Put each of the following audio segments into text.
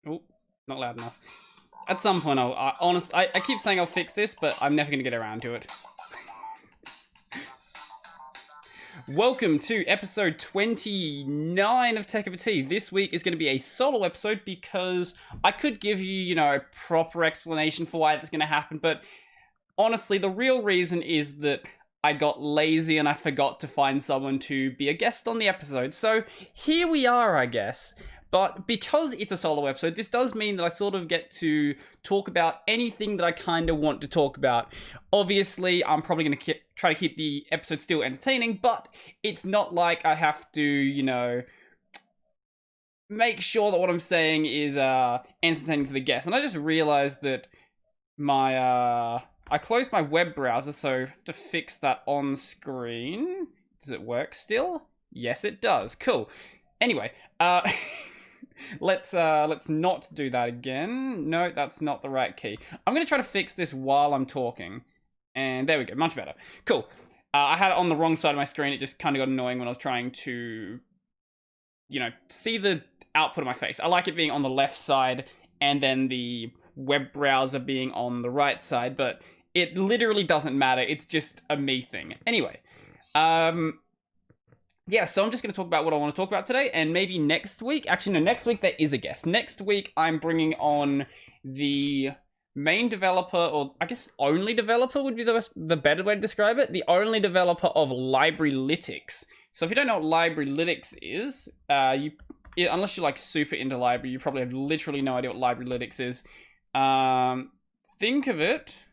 Oh, not loud enough. At some point, I keep saying I'll fix this, but I'm never going to get around to it. Welcome to episode 29 of Tech Over Tea. This week is going to be a solo episode because I could give you, a proper explanation for why that's going to happen, but honestly, the real reason is that I got lazy and I forgot to find someone to be a guest on the episode. So here we are, I guess. But because it's a solo episode, this does mean that I sort of get to talk about anything that I kind of want to talk about. Obviously, I'm probably going to try to keep the episode still entertaining, but it's not like I have to, make sure that what I'm saying is entertaining for the guest. And I just realized that I closed my web browser, so I have to fix that on screen. Does it work still? Yes, it does. Cool. Anyway, let's not do that again. No, that's not the right key. I'm going to try to fix this while I'm talking. And there we go, much better. Cool. I had it on the wrong side of my screen. It just kind of got annoying when I was trying to, see the output of my face. I like it being on the left side and then the web browser being on the right side, but it literally doesn't matter. It's just a me thing. Anyway, yeah, so I'm just going to talk about what I want to talk about today, and maybe next week, actually no, next week there is a guest. Next week I'm bringing on the main developer, or I guess only developer would be the better way to describe it, the only developer of LBRY. So if you don't know what LBRY is, unless you're like super into LBRY, you probably have literally no idea what LBRY is. Think of it,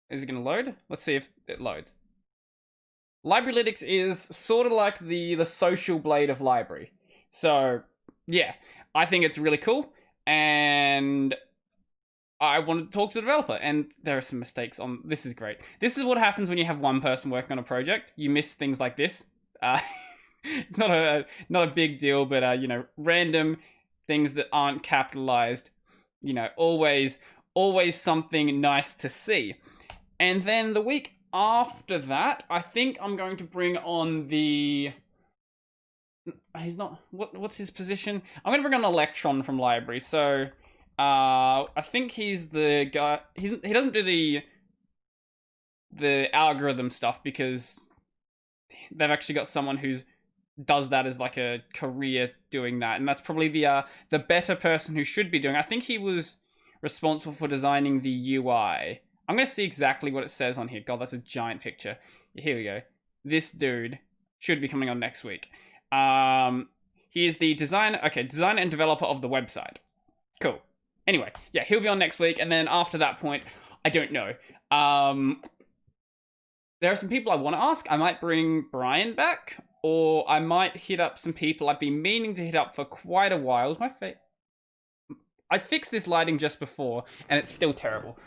is it going to load? Let's see if it loads. LBRY is sort of like the social blade of LBRY. So, yeah, I think it's really cool, and I wanted to talk to the developer, and there are some mistakes on... This is great. This is what happens when you have one person working on a project. You miss things like this. It's not a big deal, but, random things that aren't capitalized, always something nice to see. And then the week after that, I think I'm going to bring on the... He's not... What's his position? I'm going to bring on Electron from LBRY. So, I think he's the guy... He doesn't do the algorithm stuff because they've actually got someone who does that as like a career doing that. And that's probably the better person who should be doing it. I think he was responsible for designing the UI. I'm going to see exactly what it says on here. God, that's a giant picture. Here we go. This dude should be coming on next week. He is the designer and developer of the website. Cool. Anyway, yeah, he'll be on next week. And then after that point, I don't know. There are some people I want to ask. I might bring Brian back, or I might hit up some people I've been meaning to hit up for quite a while. Is my face... I fixed this lighting just before, and it's still terrible.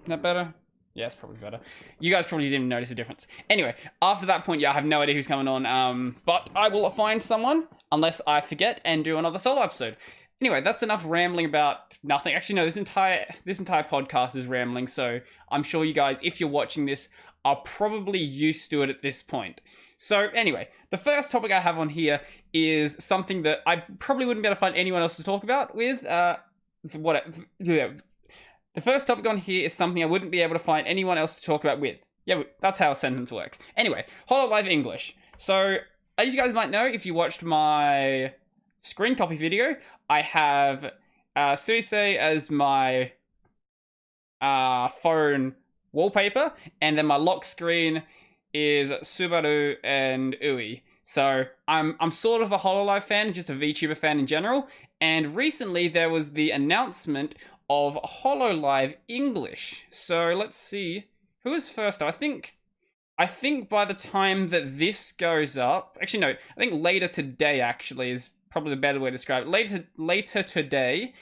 Is that better? Yeah, it's probably better. You guys probably didn't notice a difference. Anyway, after that point, yeah, I have no idea who's coming on, but I will find someone, unless I forget, and do another solo episode. Anyway, that's enough rambling about nothing. Actually, no, this entire podcast is rambling, so I'm sure you guys, if you're watching this, are probably used to it at this point. So anyway, the first topic I have on here is something that I probably wouldn't be able to find anyone else to talk about with. The first topic on here is something I wouldn't be able to find anyone else to talk about with. Yeah, that's how a sentence works. Anyway, Hololive English. So, as you guys might know, if you watched my screen copy video, I have Suise as my phone wallpaper, and then my lock screen is Subaru and Ui. So I'm sort of a Hololive fan, just a VTuber fan in general, and recently there was the announcement of Hololive English. So let's see who is first. I think by the time that this goes up, actually no, I think later today actually is probably the better way to describe it. Later today,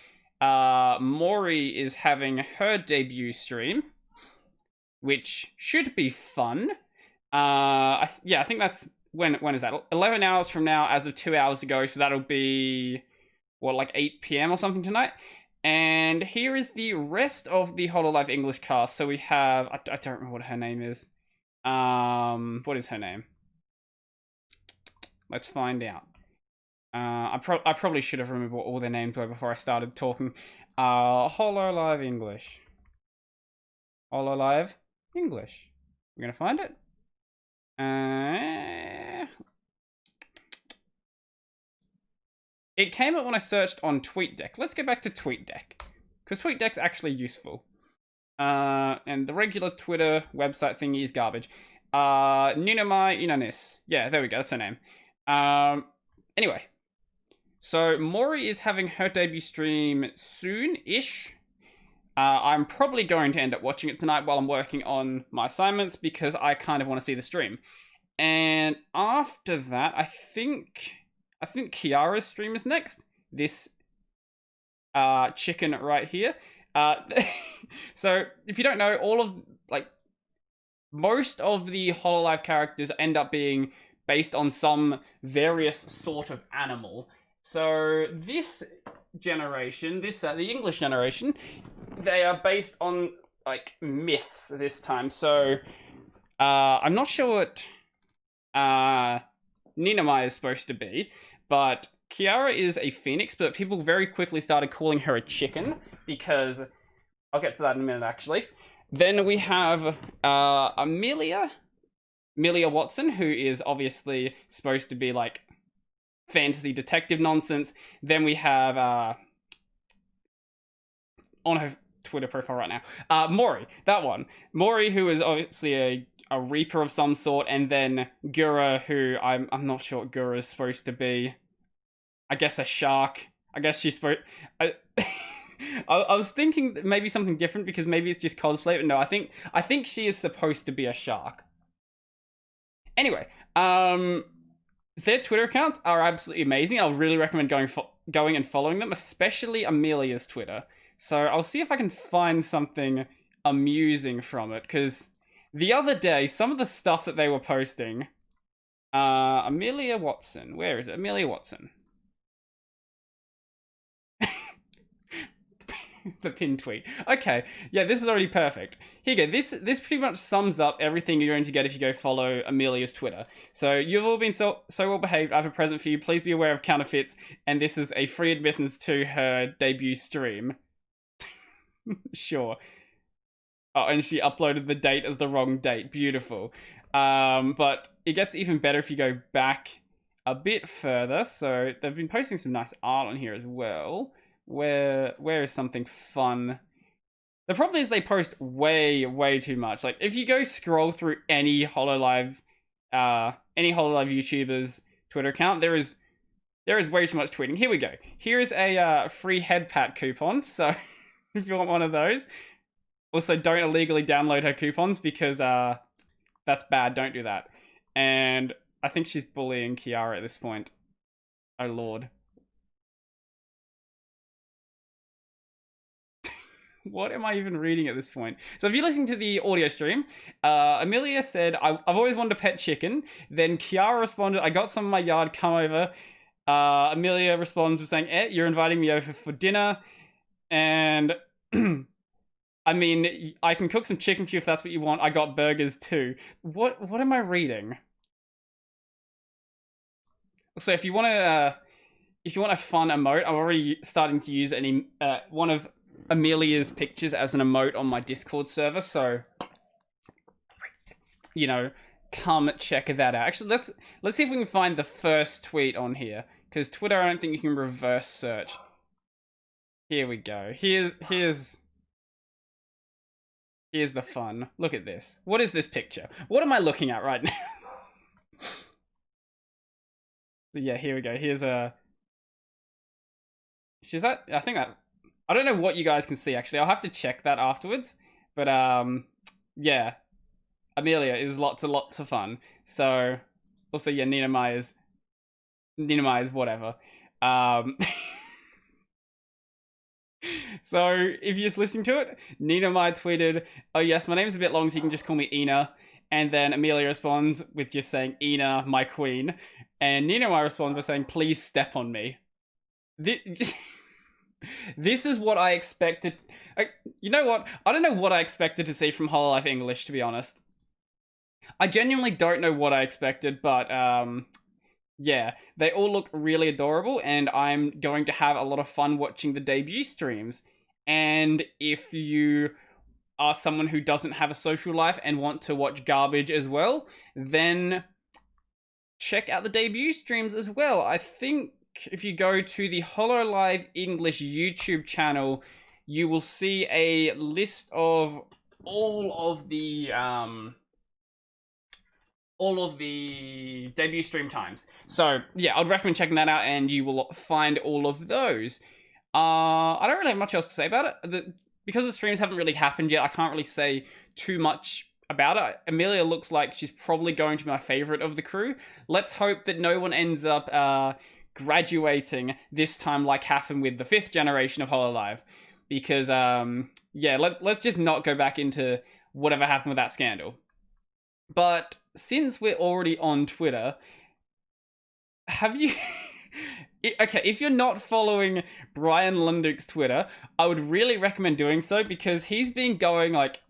Mori is having her debut stream, which should be fun. I think that's when is that? 11 hours from now, as of 2 hours ago. So that'll be like 8 p.m. or something tonight. And here is the rest of the Hololive English cast. So we have, I don't remember what her name is. What is her name? Let's find out. I probably should have remembered what all their names were before I started talking. Hololive English. Hololive English. We're gonna find it. It came up when I searched on TweetDeck. Let's go back to TweetDeck, because TweetDeck's actually useful. And the regular Twitter website thingy is garbage. Ninamai Inanis. Yeah, there we go, that's her name. Anyway. So, Mori is having her debut stream soon-ish. I'm probably going to end up watching it tonight while I'm working on my assignments, because I kind of want to see the stream. And after that, I think Kiara's stream is next. This chicken right here. So if you don't know, most of the Hololive characters end up being based on some various sort of animal. So this generation, the English generation, they are based on like myths this time. So I'm not sure what Ninamai is supposed to be, but Kiara is a phoenix, but people very quickly started calling her a chicken, because I'll get to that in a minute, actually. Then we have Amelia Watson, who is obviously supposed to be like fantasy detective nonsense. Then we have on her Twitter profile right now, Mori, that one. Mori, who is obviously a reaper of some sort, and then Gura, who I'm not sure what Gura is supposed to be. I guess a shark. I guess she's supposed... I was thinking maybe something different, because maybe it's just cosplay, but no, I think she is supposed to be a shark. Anyway, their Twitter accounts are absolutely amazing. I'll really recommend going and following them, especially Amelia's Twitter. So I'll see if I can find something amusing from it, because the other day, some of the stuff that they were posting... Amelia Watson. Where is it? Amelia Watson. The pinned tweet. Okay, yeah, this is already perfect. Here you go. This pretty much sums up everything you're going to get if you go follow Amelia's Twitter. So, you've all been so well behaved. I have a present for you. Please be aware of counterfeits. And this is a free admittance to her debut stream. Sure. Oh, and she uploaded the date as the wrong date. Beautiful. But it gets even better if you go back a bit further. So, they've been posting some nice art on here as well. Where is something fun? The problem is they post way too much. Like, if you go scroll through any Hololive YouTuber's Twitter account, there is way too much tweeting. Here we go. Here is a free head pat coupon. So if you want one of those. Also, don't illegally download her coupons, because that's bad. Don't do that. And I think she's bullying Kiara at this point. Oh lord. What am I even reading at this point? So if you're listening to the audio stream, Amelia said, I've always wanted a pet chicken. Then Kiara responded, I got some in my yard, come over. Amelia responds with saying, you're inviting me over for dinner. And I mean, I can cook some chicken for you if that's what you want. I got burgers too. What am I reading? So if you want a fun emote, I'm already starting to use one of Amelia's pictures as an emote on my Discord server, so come check that out. Actually, let's see if we can find the first tweet on here, because Twitter, I don't think you can reverse search. Here we go. Here's the fun. Look at this. What is this picture? What am I looking at right now? Yeah, here we go. Here's a... Is that... I think that... I don't know what you guys can see, actually. I'll have to check that afterwards. But, yeah. Amelia is lots of fun. So, also, yeah, Ninamai is whatever. So, if you're just listening to it, Ninamai tweeted, oh yes, my name's a bit long, so you can just call me Ina. And then Amelia responds with just saying, Ina, my queen. And Ninamai responds by saying, please step on me. This is what I expected. You know what? I don't know what I expected to see from Hololive English, to be honest. I genuinely don't know what I expected, but Yeah, they all look really adorable, and I'm going to have a lot of fun watching the debut streams. And if you are someone who doesn't have a social life and want to watch garbage as well, then check out the debut streams as well. I think if you go to the Hololive English YouTube channel, you will see a list of all of the debut stream times. So yeah, I'd recommend checking that out, and you will find all of those. I don't really have much else to say about it. Because the streams haven't really happened yet, I can't really say too much about it. Amelia looks like she's probably going to be my favorite of the crew. Let's hope that no one ends up graduating this time like happened with the 5th generation of Hololive. Because, yeah, let's just not go back into whatever happened with that scandal. But since we're already on Twitter, have you... Okay, if you're not following Brian Lunduke's Twitter, I would really recommend doing so, because he's been going, like,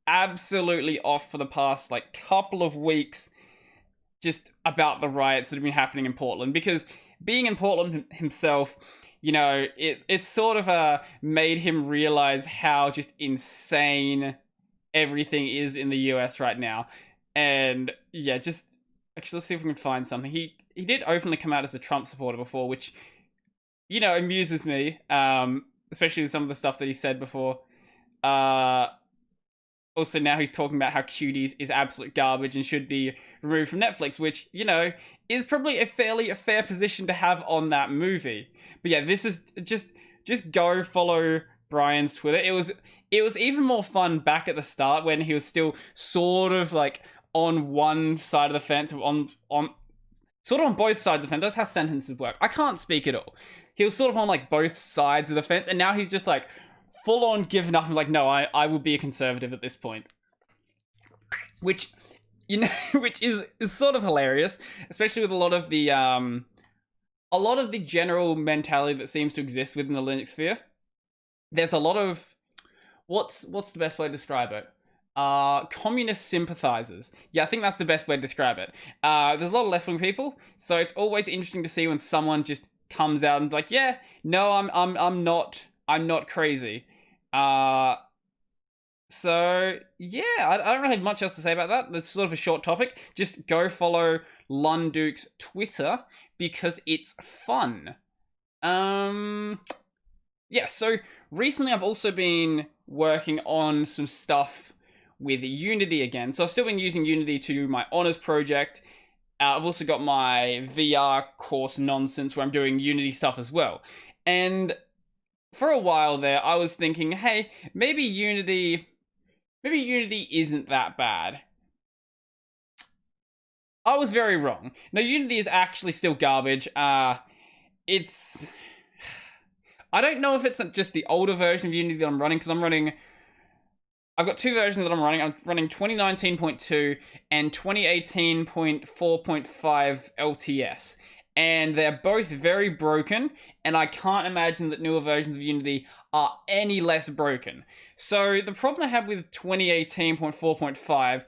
absolutely off for the past, like, couple of weeks just about the riots that have been happening in Portland. Because being in Portland himself, you know, it's sort of made him realize how just insane everything is in the US right now. And yeah, just actually, let's see if we can find something. He did openly come out as a Trump supporter before, which, you know, amuses me, especially with some of the stuff that he said before. Also, now he's talking about how Cuties is absolute garbage and should be removed from Netflix, which, you know, is probably a fair position to have on that movie. But yeah, this is just go follow Brian's Twitter. It was even more fun back at the start when he was still sort of like on one side of the fence, on sort of on both sides of the fence. That's how sentences work. I can't speak at all. He was sort of on like both sides of the fence, and now he's just like full on given up and like, no, I will be a conservative at this point. Which, you know, which is sort of hilarious, especially with a lot of the general mentality that seems to exist within the Linux sphere. There's a lot of what's the best way to describe it? Communist sympathizers. Yeah, I think that's the best way to describe it. There's a lot of left-wing people, so it's always interesting to see when someone just comes out and like, yeah, no, I'm not crazy. So yeah, I don't really have much else to say about that. That's sort of a short topic. Just go follow Lunduke's Twitter because it's fun. Yeah, so recently I've also been working on some stuff with Unity again. So I've still been using Unity to do my honors project. I've also got my VR course nonsense where I'm doing Unity stuff as well. And for a while there, I was thinking, hey, maybe Unity isn't that bad. I was very wrong. No, Unity is actually still garbage. It's... I don't know if it's just the older version of Unity that I'm running, because I've got two versions that I'm running. I'm running 2019.2 and 2018.4.5 LTS. And they're both very broken, and I can't imagine that newer versions of Unity are any less broken. So the problem I have with 2018.4.5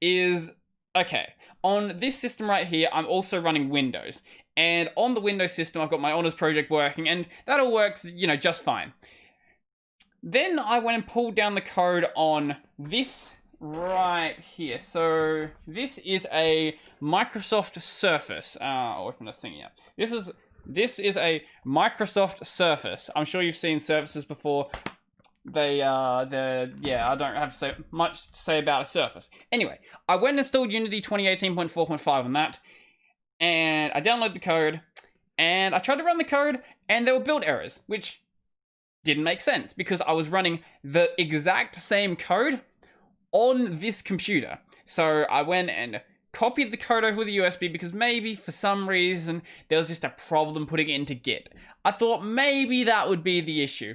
is, okay, on this system right here, I'm also running Windows. And on the Windows system, I've got my honors project working, and that all works, you know, just fine. Then I went and pulled down the code on this right here. So this is a Microsoft Surface. I'll open the thing up. This is a Microsoft Surface. I'm sure you've seen Surfaces before. Yeah, I don't have much to say about a Surface. Anyway, I went and installed Unity 2018.4.5 on that, and I downloaded the code, and I tried to run the code, and there were build errors, which didn't make sense because I was running the exact same code on this computer. So I went and copied the code over with a USB because maybe for some reason there was just a problem putting it into Git. I thought maybe that would be the issue.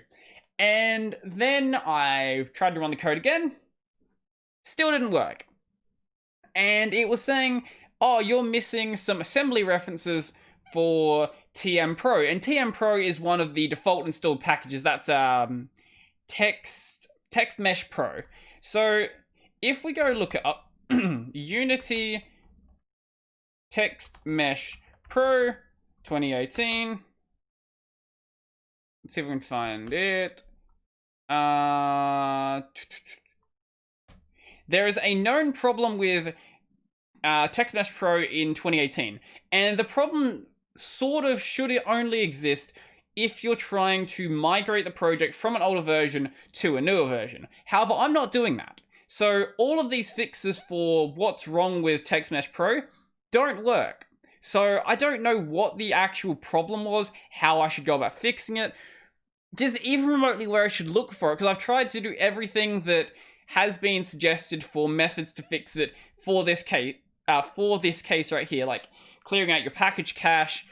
And then I tried to run the code again. Still didn't work. And it was saying, oh, you're missing some assembly references for TM Pro. And TM Pro is one of the default installed packages. That's Text Mesh Pro. So if we go look up Unity Text Mesh Pro 2018. Let's see if we can find it. There is a known problem with Text Mesh Pro in 2018, and the problem sort of should only exist if you're trying to migrate the project from an older version to a newer version. However, I'm not doing that. So all of these fixes for what's wrong with Text Mesh Pro don't work. So I don't know what the actual problem was, how I should go about fixing it, just even remotely where I should look for it, because I've tried to do everything that has been suggested for methods to fix it for this case right here, like clearing out your package cache.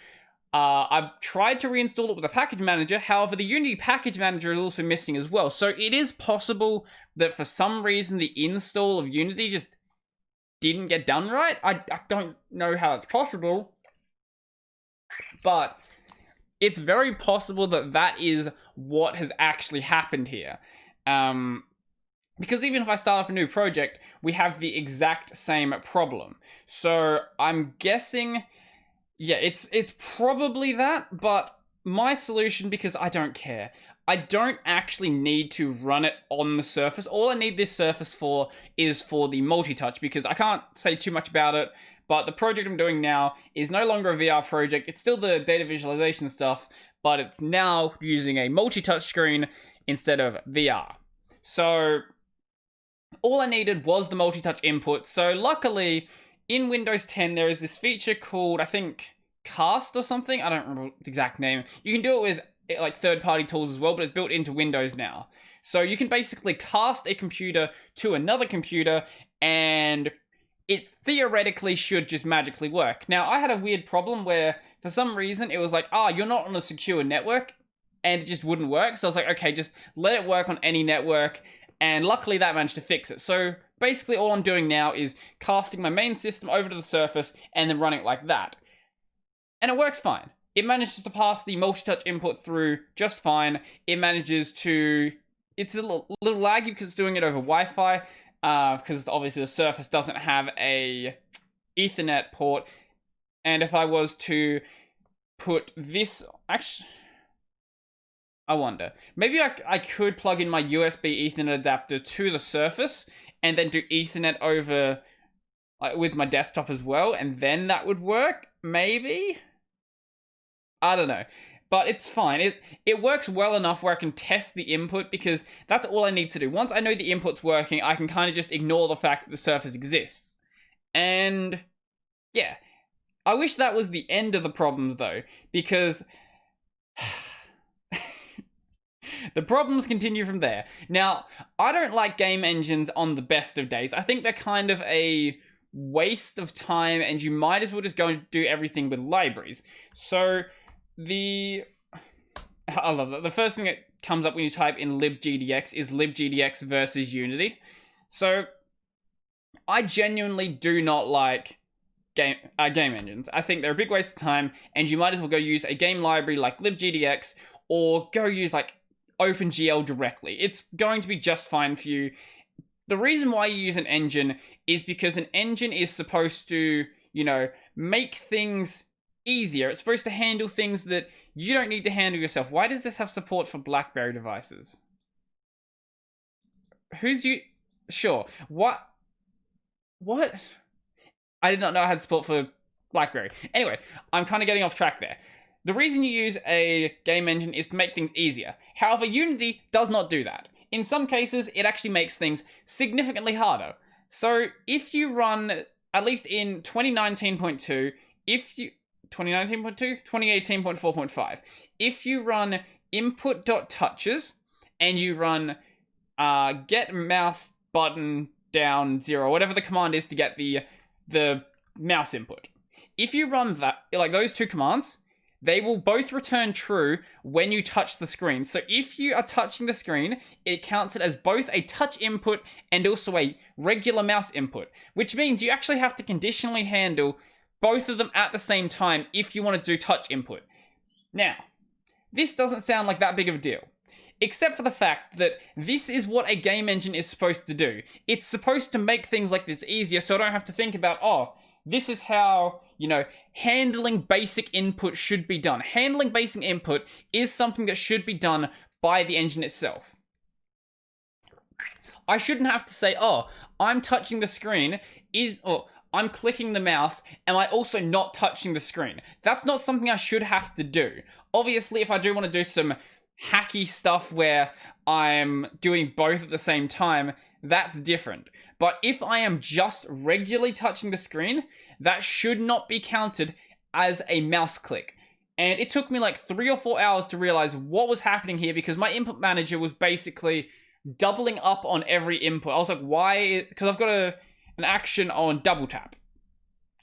I've tried to reinstall it with a package manager, however, the Unity package manager is also missing as well. So it is possible that for some reason the install of Unity just didn't get done right. I don't know how it's possible, but it's very possible that that is what has actually happened here. Because even if I start up a new project, we have the exact same problem. So I'm guessing, yeah, it's probably that, but my solution, because I don't care, I don't actually need to run it on the Surface. All I need this Surface for is for the multi-touch, because I can't say too much about it, but the project I'm doing now is no longer a VR project. It's still the data visualization stuff, but it's now using a multi-touch screen instead of VR. So all I needed was the multi-touch input. So luckily, in Windows 10, there is this feature called, I think, Cast or something. I don't remember the exact name. You can do it with like third-party tools as well, but it's built into Windows now. So you can basically cast a computer to another computer, and it theoretically should just magically work. Now, I had a weird problem where, for some reason, it was like, you're not on a secure network, and it just wouldn't work. So I was like, okay, just let it work on any network, and luckily that managed to fix it. So basically all I'm doing now is casting my main system over to the Surface, and then running it like that. And it works fine. It manages to pass the multi-touch input through just fine. It manages to... It's a little laggy because it's doing it over Wi-Fi, because obviously the Surface doesn't have a Ethernet port. And if I was to put this... Actually, I wonder. Maybe I could plug in my USB Ethernet adapter to the Surface and then do Ethernet over with my desktop as well, and then that would work? Maybe? I don't know. But it's fine. It works well enough where I can test the input, because that's all I need to do. Once I know the input's working, I can kind of just ignore the fact that the Surface exists. And yeah. I wish that was the end of the problems though, because the problems continue from there. Now, I don't like game engines on the best of days. I think they're kind of a waste of time, and you might as well just go and do everything with libraries. So I love that. The first thing that comes up when you type in libgdx is libgdx versus Unity. So I genuinely do not like game engines. I think they're a big waste of time, and you might as well go use a game library like libgdx, or go use like OpenGL directly. It's going to be just fine for you. The reason why you use an engine is because an engine is supposed to, make things easier. It's supposed to handle things that you don't need to handle yourself. Why does this have support for BlackBerry devices? Sure. What? I did not know I had support for BlackBerry. Anyway, I'm kind of getting off track there. The reason you use a game engine is to make things easier. However, Unity does not do that. In some cases, it actually makes things significantly harder. So if you run, at least in 2019.2, 2018.4.5, if you run input.touches and you run get mouse button down 0, whatever the command is to get the mouse input. If you run that, like those two commands, they will both return true when you touch the screen. So if you are touching the screen, it counts it as both a touch input and also a regular mouse input, which means you actually have to conditionally handle both of them at the same time if you want to do touch input. Now, this doesn't sound like that big of a deal, except for the fact that this is what a game engine is supposed to do. It's supposed to make things like this easier, so I don't have to think about, this is how handling basic input should be done. Handling basic input is something that should be done by the engine itself. I shouldn't have to say, oh, I'm touching the screen, or I'm clicking the mouse, am I also not touching the screen? That's not something I should have to do. Obviously, if I do want to do some hacky stuff where I'm doing both at the same time, that's different. But if I am just regularly touching the screen, that should not be counted as a mouse click. And it took me like 3 or 4 hours to realize what was happening here, because my input manager was basically doubling up on every input. I was like, why? Because I've got an action on double tap.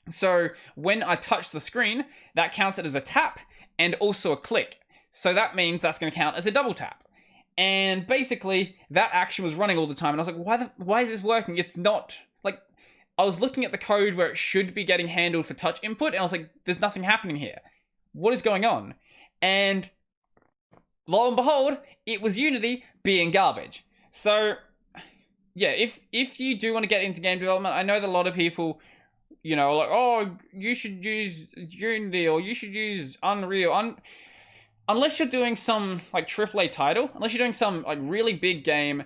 So when I touch the screen, that counts it as a tap and also a click. So that means that's going to count as a double tap. And basically, that action was running all the time. And I was like, why is this working? It's not, like, I was looking at the code where it should be getting handled for touch input, and I was like, there's nothing happening here. What is going on? And lo and behold, it was Unity being garbage. So, yeah, if you do want to get into game development, I know that a lot of people, are like, oh, you should use Unity or you should use Unreal. Unless you're doing some, like, AAA title, unless you're doing some, like, really big game,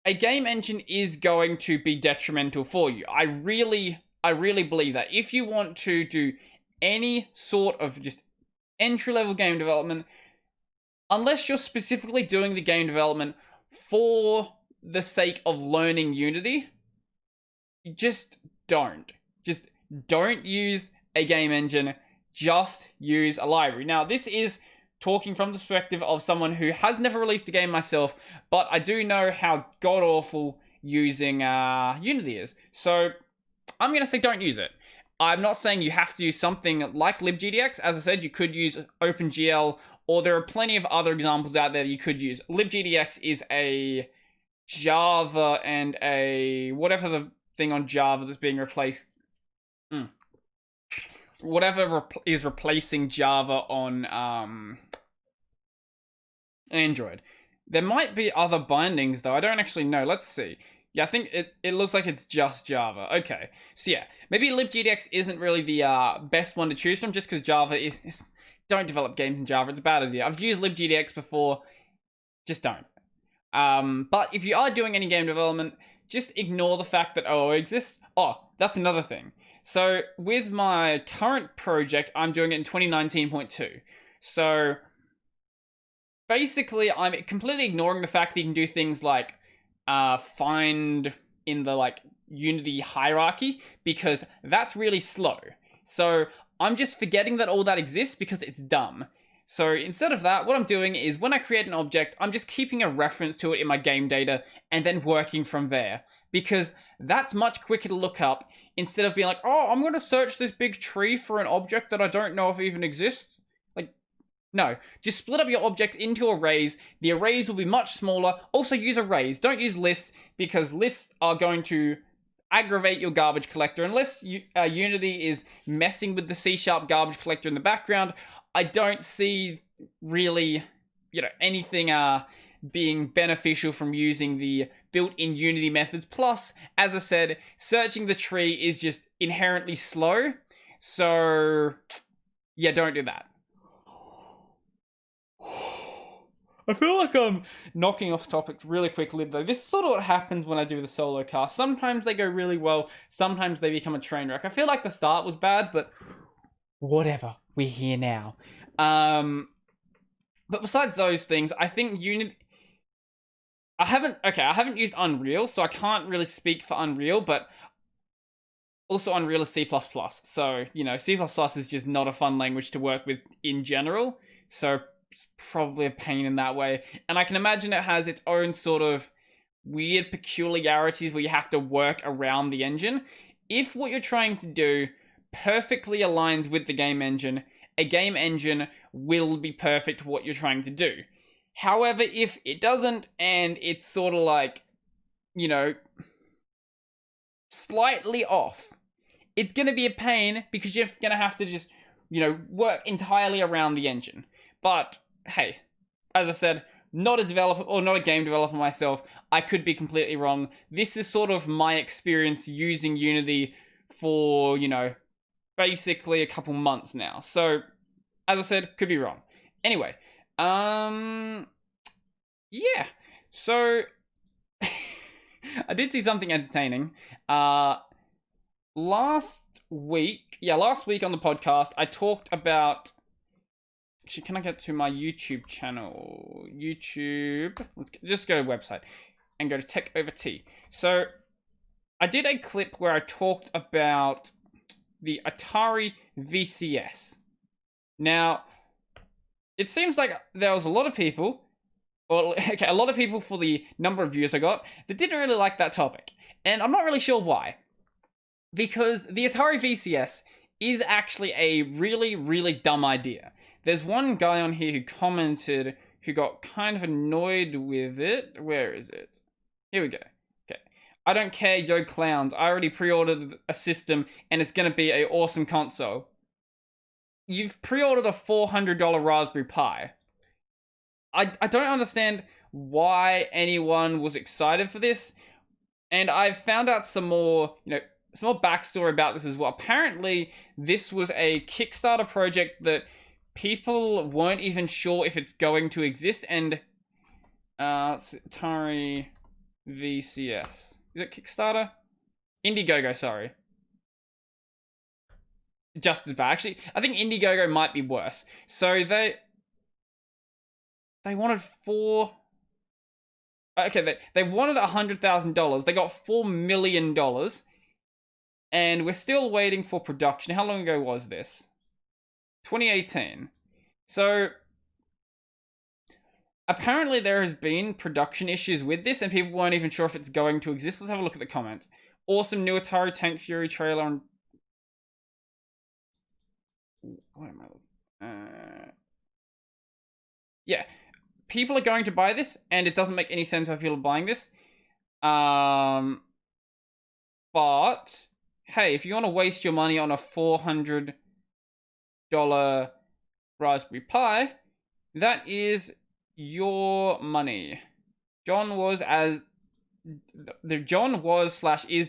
a game engine is going to be detrimental for you. I really believe that. If you want to do any sort of just entry-level game development, unless you're specifically doing the game development for the sake of learning Unity, just don't. Just don't use a game engine. Just use a library. Now, this is talking from the perspective of someone who has never released a game myself, but I do know how god-awful using Unity is. So, I'm going to say don't use it. I'm not saying you have to use something like libgdx. As I said, you could use OpenGL, or there are plenty of other examples out there that you could use. libgdx is a Java and a whatever the thing on Java that's being replaced. Whatever is replacing Java on Android. There might be other bindings though. I don't actually know. Let's see. Yeah, I think it looks like it's just Java. Okay. So yeah, maybe libgdx isn't really the best one to choose from, just because Java is... Don't develop games in Java. It's a bad idea. I've used libgdx before. Just don't. But if you are doing any game development, just ignore the fact that OO exists. Oh, that's another thing. So with my current project, I'm doing it in 2019.2. So basically, I'm completely ignoring the fact that you can do things like find in the like Unity hierarchy, because that's really slow. So I'm just forgetting that all that exists because it's dumb. So instead of that, what I'm doing is when I create an object, I'm just keeping a reference to it in my game data and then working from there, because that's much quicker to look up instead of being like, oh, I'm going to search this big tree for an object that I don't know if it even exists. Like, no, just split up your object into arrays. The arrays will be much smaller. Also use arrays. Don't use lists, because lists are going to aggravate your garbage collector. Unless Unity is messing with the C# garbage collector in the background, I don't see really, anything being beneficial from using the built-in Unity methods. Plus, as I said, searching the tree is just inherently slow. So, yeah, don't do that. I feel like I'm knocking off topic really quickly, though. This is sort of what happens when I do the solo cast. Sometimes they go really well, sometimes they become a train wreck. I feel like the start was bad, but whatever. We're here now. But besides those things, I think Unity... I haven't used Unreal, so I can't really speak for Unreal, but also Unreal is C++. So, C++ is just not a fun language to work with in general. So it's probably a pain in that way. And I can imagine it has its own sort of weird peculiarities where you have to work around the engine. If what you're trying to do perfectly aligns with the game engine, a game engine will be perfect for what you're trying to do. However, if it doesn't, and it's sort of like, slightly off, it's going to be a pain, because you're going to have to just, work entirely around the engine. But, hey, as I said, not a developer, or not a game developer myself. I could be completely wrong. This is sort of my experience using Unity for, basically a couple months now. So, as I said, could be wrong. Anyway, yeah. So, I did see something entertaining. Last week on the podcast, I talked about. Actually, can I get to my YouTube channel? YouTube. Just go to website and go to Tech Over Tea. So, I did a clip where I talked about the Atari VCS. Now, it seems like there was a lot of people, a lot of people for the number of views I got, that didn't really like that topic. And I'm not really sure why. Because the Atari VCS is actually a really, really dumb idea. There's one guy on here who commented who got kind of annoyed with it. Where is it? Here we go. Okay. I don't care, yo clowns. I already pre-ordered a system and it's going to be an awesome console. You've pre-ordered a $400 Raspberry Pi. I don't understand why anyone was excited for this. And I've found out some more backstory about this as well. Apparently, this was a Kickstarter project that people weren't even sure if it's going to exist. And Atari VCS. Is it Kickstarter? Indiegogo, sorry. Just as bad. Actually, I think Indiegogo might be worse. So they wanted they wanted $100,000. They got $4 million. And we're still waiting for production. How long ago was this? 2018. So, apparently there has been production issues with this, and people weren't even sure if it's going to exist. Let's have a look at the comments. Awesome new Atari Tank Fury trailer on... What am I... Yeah. People are going to buy this, and it doesn't make any sense why people are buying this. But... Hey, if you want to waste your money on a $400 Raspberry Pi, that is your money. John was /is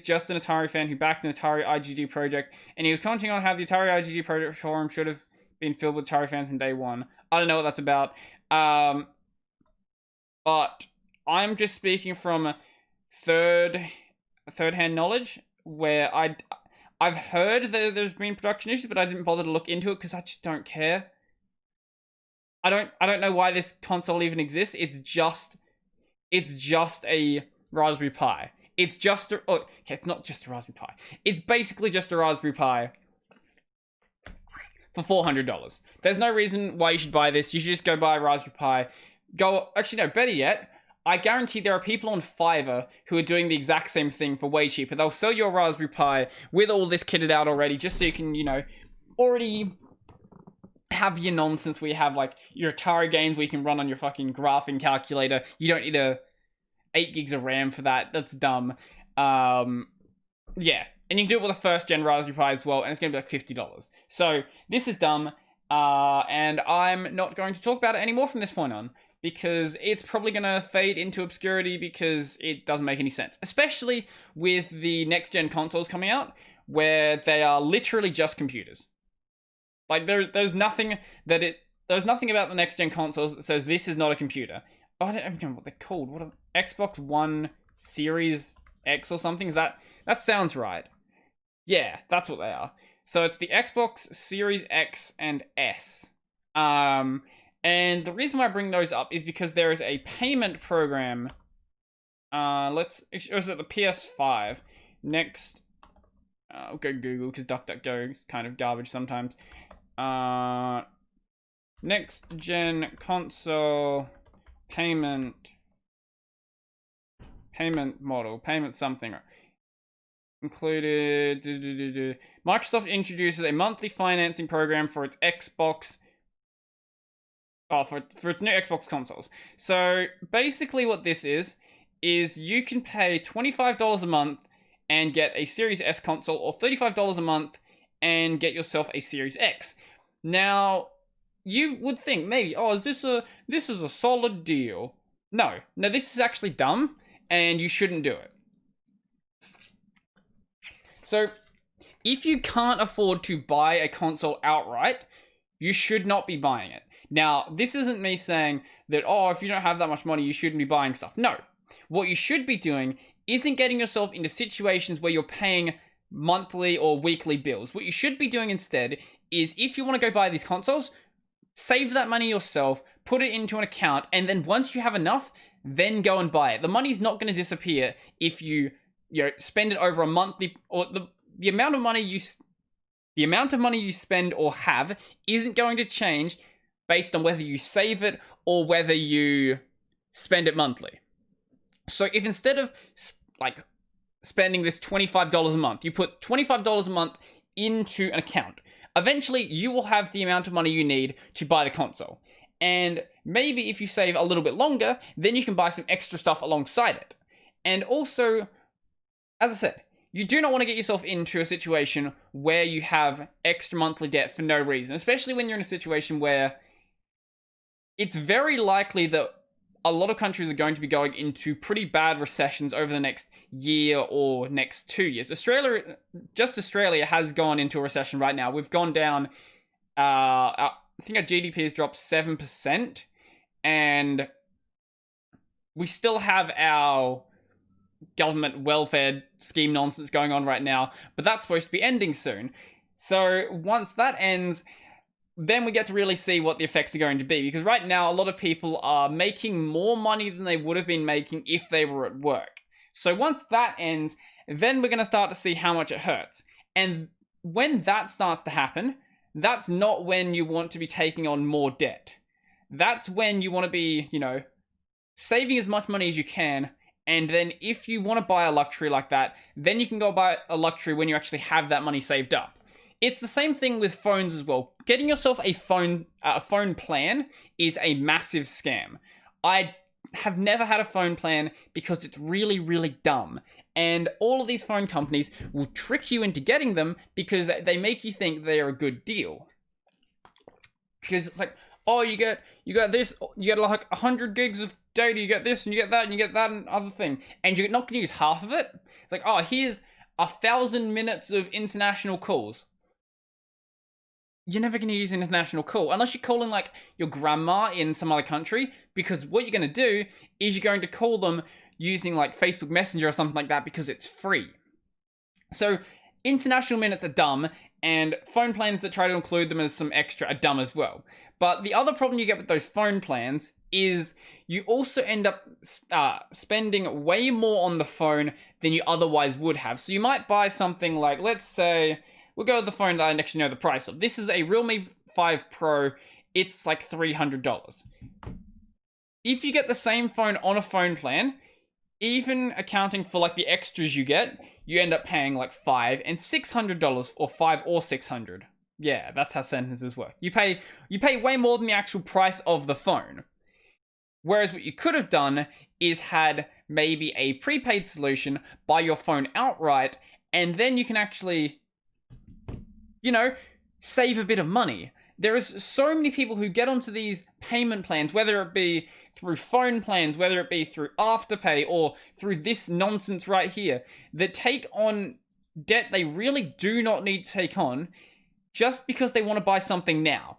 just an Atari fan who backed an Atari IGG project, and he was commenting on how the Atari IGG project forum should have been filled with Atari fans from day one. I don't know what that's about. But I'm just speaking from third-hand knowledge, where I've heard that there's been production issues, but I didn't bother to look into it because I just don't care. I don't know why this console even exists. It's just a Raspberry Pi. It's not just a Raspberry Pi. It's basically just a Raspberry Pi for $400. There's no reason why you should buy this. You should just go buy a Raspberry Pi. Actually, no, better yet, I guarantee there are people on Fiverr who are doing the exact same thing for way cheaper. They'll sell your Raspberry Pi with all this kitted out already, just so you can, already have your nonsense where you have, your Atari games where you can run on your fucking graphing calculator. You don't need 8 gigs of RAM for that. That's dumb. Yeah. And you can do it with a first-gen Raspberry Pi as well, and it's going to be $50. So, this is dumb, and I'm not going to talk about it anymore from this point on, because it's probably going to fade into obscurity because it doesn't make any sense. Especially with the next-gen consoles coming out, where they are literally just computers. There's nothing about the next-gen consoles that says this is not a computer. Oh, I don't even know what they're called. What are Xbox One Series X or something? That sounds right. Yeah, that's what they are. So it's the Xbox Series X and S. And the reason why I bring those up is because there is a payment program. Is it the PS5? Next, I'll go Google because DuckDuckGo is kind of garbage sometimes. Next gen console payment model, payment something. Included. Microsoft introduces a monthly financing program for its Xbox. For its new Xbox consoles. So basically what this is you can pay $25 a month and get a Series S console, or $35 a month and get yourself a Series X. Now, you would think maybe, this is a solid deal. No, this is actually dumb, and you shouldn't do it. So, if you can't afford to buy a console outright, you should not be buying it. Now, this isn't me saying that, oh, if you don't have that much money, you shouldn't be buying stuff. No. What you should be doing isn't getting yourself into situations where you're paying monthly or weekly bills. What you should be doing instead is, if you want to go buy these consoles, save that money yourself, put it into an account, and then once you have enough, then go and buy it. The money's not going to disappear if you spend it over a monthly, or the amount of money you spend or have isn't going to change based on whether you save it or whether you spend it monthly. So if instead of spending this $25 a month, you put $25 a month into an account, eventually you will have the amount of money you need to buy the console. And maybe if you save a little bit longer, then you can buy some extra stuff alongside it. And also, as I said, you do not want to get yourself into a situation where you have extra monthly debt for no reason, especially when you're in a situation where it's very likely that a lot of countries are going to be going into pretty bad recessions over the next year or next 2 years. Australia has gone into a recession right now. We've gone down, I think our GDP has dropped 7%, and we still have our government welfare scheme nonsense going on right now, but that's supposed to be ending soon. So once that ends, then we get to really see what the effects are going to be, because right now a lot of people are making more money than they would have been making if they were at work. So once that ends, then we're going to start to see how much it hurts. And when that starts to happen, that's not when you want to be taking on more debt. That's when you want to be, saving as much money as you can. And then if you want to buy a luxury like that, then you can go buy a luxury when you actually have that money saved up. It's the same thing with phones as well. Getting yourself a phone plan is a massive scam. I have never had a phone plan because it's really, really dumb. And all of these phone companies will trick you into getting them because they make you think they are a good deal. Because it's like, oh, you get this, you get like 100 gigs of data, you get this, and you get that, and you get that, and other thing. And you're not going to use half of it. It's like, oh, here's 1,000 minutes of international calls. You're never going to use an international call unless you're calling like your grandma in some other country, because what you're going to do is you're going to call them using like Facebook Messenger or something like that because it's free. So international minutes are dumb, and phone plans that try to include them as some extra are dumb as well. But the other problem you get with those phone plans is you also end up spending way more on the phone than you otherwise would have. So you might buy something like, let's say, we'll go with the phone that I actually know the price of. This is a Realme 5 Pro. It's like $300. If you get the same phone on a phone plan, even accounting for like the extras you get, you end up paying like $500 and $600, or $500 or $600. Yeah, that's how sentences work. You pay way more than the actual price of the phone. Whereas what you could have done is had maybe a prepaid solution, buy your phone outright, and then you can actually, save a bit of money. There is so many people who get onto these payment plans, whether it be through phone plans, whether it be through Afterpay, or through this nonsense right here, that take on debt they really do not need to take on just because they want to buy something now.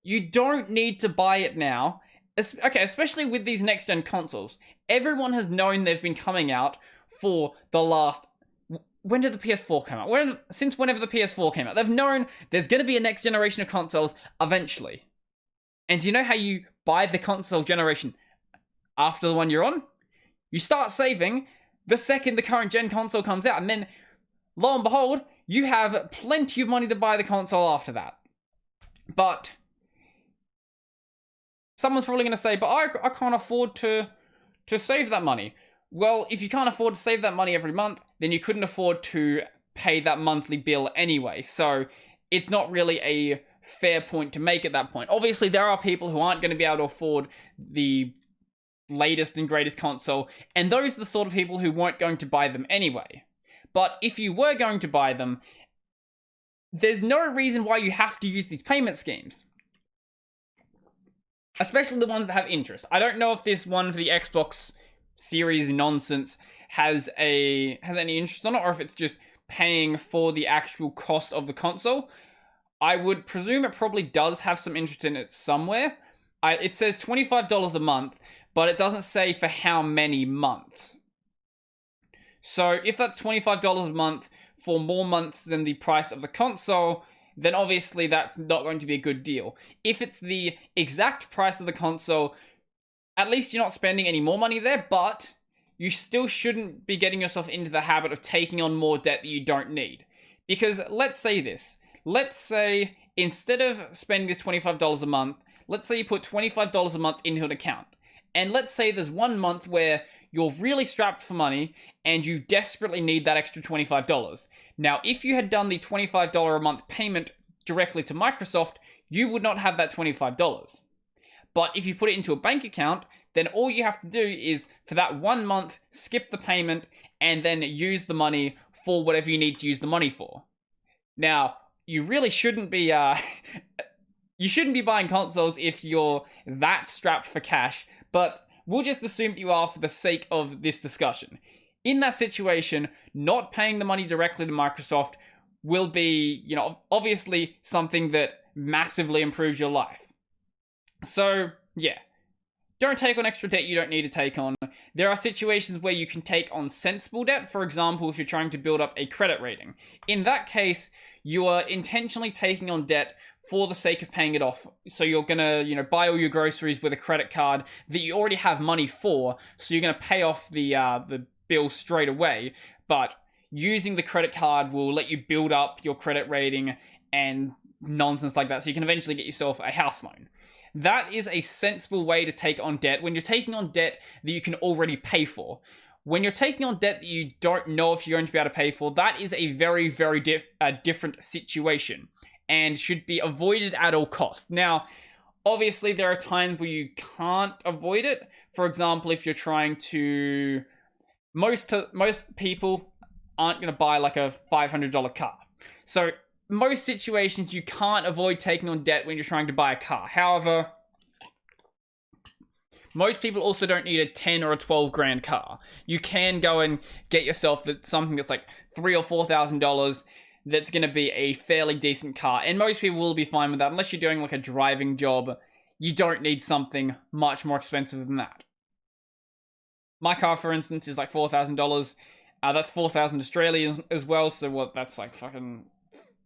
You don't need to buy it now. Okay, especially with these next-gen consoles. Everyone has known they've been coming out for the last... When did the PS4 come out? Since whenever the PS4 came out. They've known there's going to be a next generation of consoles eventually. And do you know how you buy the console generation after the one you're on? You start saving the second the current gen console comes out. And then, lo and behold, you have plenty of money to buy the console after that. But someone's probably going to say, but I can't afford to save that money. Well, if you can't afford to save that money every month, then you couldn't afford to pay that monthly bill anyway. So it's not really a fair point to make at that point. Obviously, there are people who aren't going to be able to afford the latest and greatest console, and those are the sort of people who weren't going to buy them anyway. But if you were going to buy them, there's no reason why you have to use these payment schemes. Especially the ones that have interest. I don't know if this one for the Xbox Series nonsense has any interest on it, or if it's just paying for the actual cost of the console. I would presume it probably does have some interest in it somewhere. It says $25 a month, but it doesn't say for how many months. So if that's $25 a month for more months than the price of the console, then obviously that's not going to be a good deal. If it's the exact price of the console, at least you're not spending any more money there, but you still shouldn't be getting yourself into the habit of taking on more debt that you don't need. Because let's say this. Let's say instead of spending this $25 a month, let's say you put $25 a month into an account. And let's say there's 1 month where you're really strapped for money and you desperately need that extra $25. Now, if you had done the $25 a month payment directly to Microsoft, you would not have that $25. But if you put it into a bank account, then all you have to do is, for that 1 month, skip the payment and then use the money for whatever you need to use the money for. Now, you really shouldn't be, you shouldn't be buying consoles if you're that strapped for cash, but we'll just assume that you are for the sake of this discussion. In that situation, not paying the money directly to Microsoft will be, obviously something that massively improves your life. So, yeah. Don't take on extra debt you don't need to take on. There are situations where you can take on sensible debt, for example, if you're trying to build up a credit rating. In that case, you are intentionally taking on debt for the sake of paying it off. So you're gonna, buy all your groceries with a credit card that you already have money for, so you're gonna pay off the bill straight away, but using the credit card will let you build up your credit rating and nonsense like that, so you can eventually get yourself a house loan. That is a sensible way to take on debt when you're taking on debt that you can already pay for. When you're taking on debt that you don't know if you're going to be able to pay for, that is a very, very different situation and should be avoided at all costs. Now, obviously, there are times where you can't avoid it. For example, if you're trying to... Most people aren't going to buy like a $500 car. So most situations you can't avoid taking on debt when you're trying to buy a car. However, most people also don't need a 10 or a 12 grand car. You can go and get yourself something that's like $3,000 or $4,000 that's going to be a fairly decent car. And most people will be fine with that. Unless you're doing like a driving job, you don't need something much more expensive than that. My car, for instance, is like $4,000. That's 4,000 Australian as well. So what? That's like fucking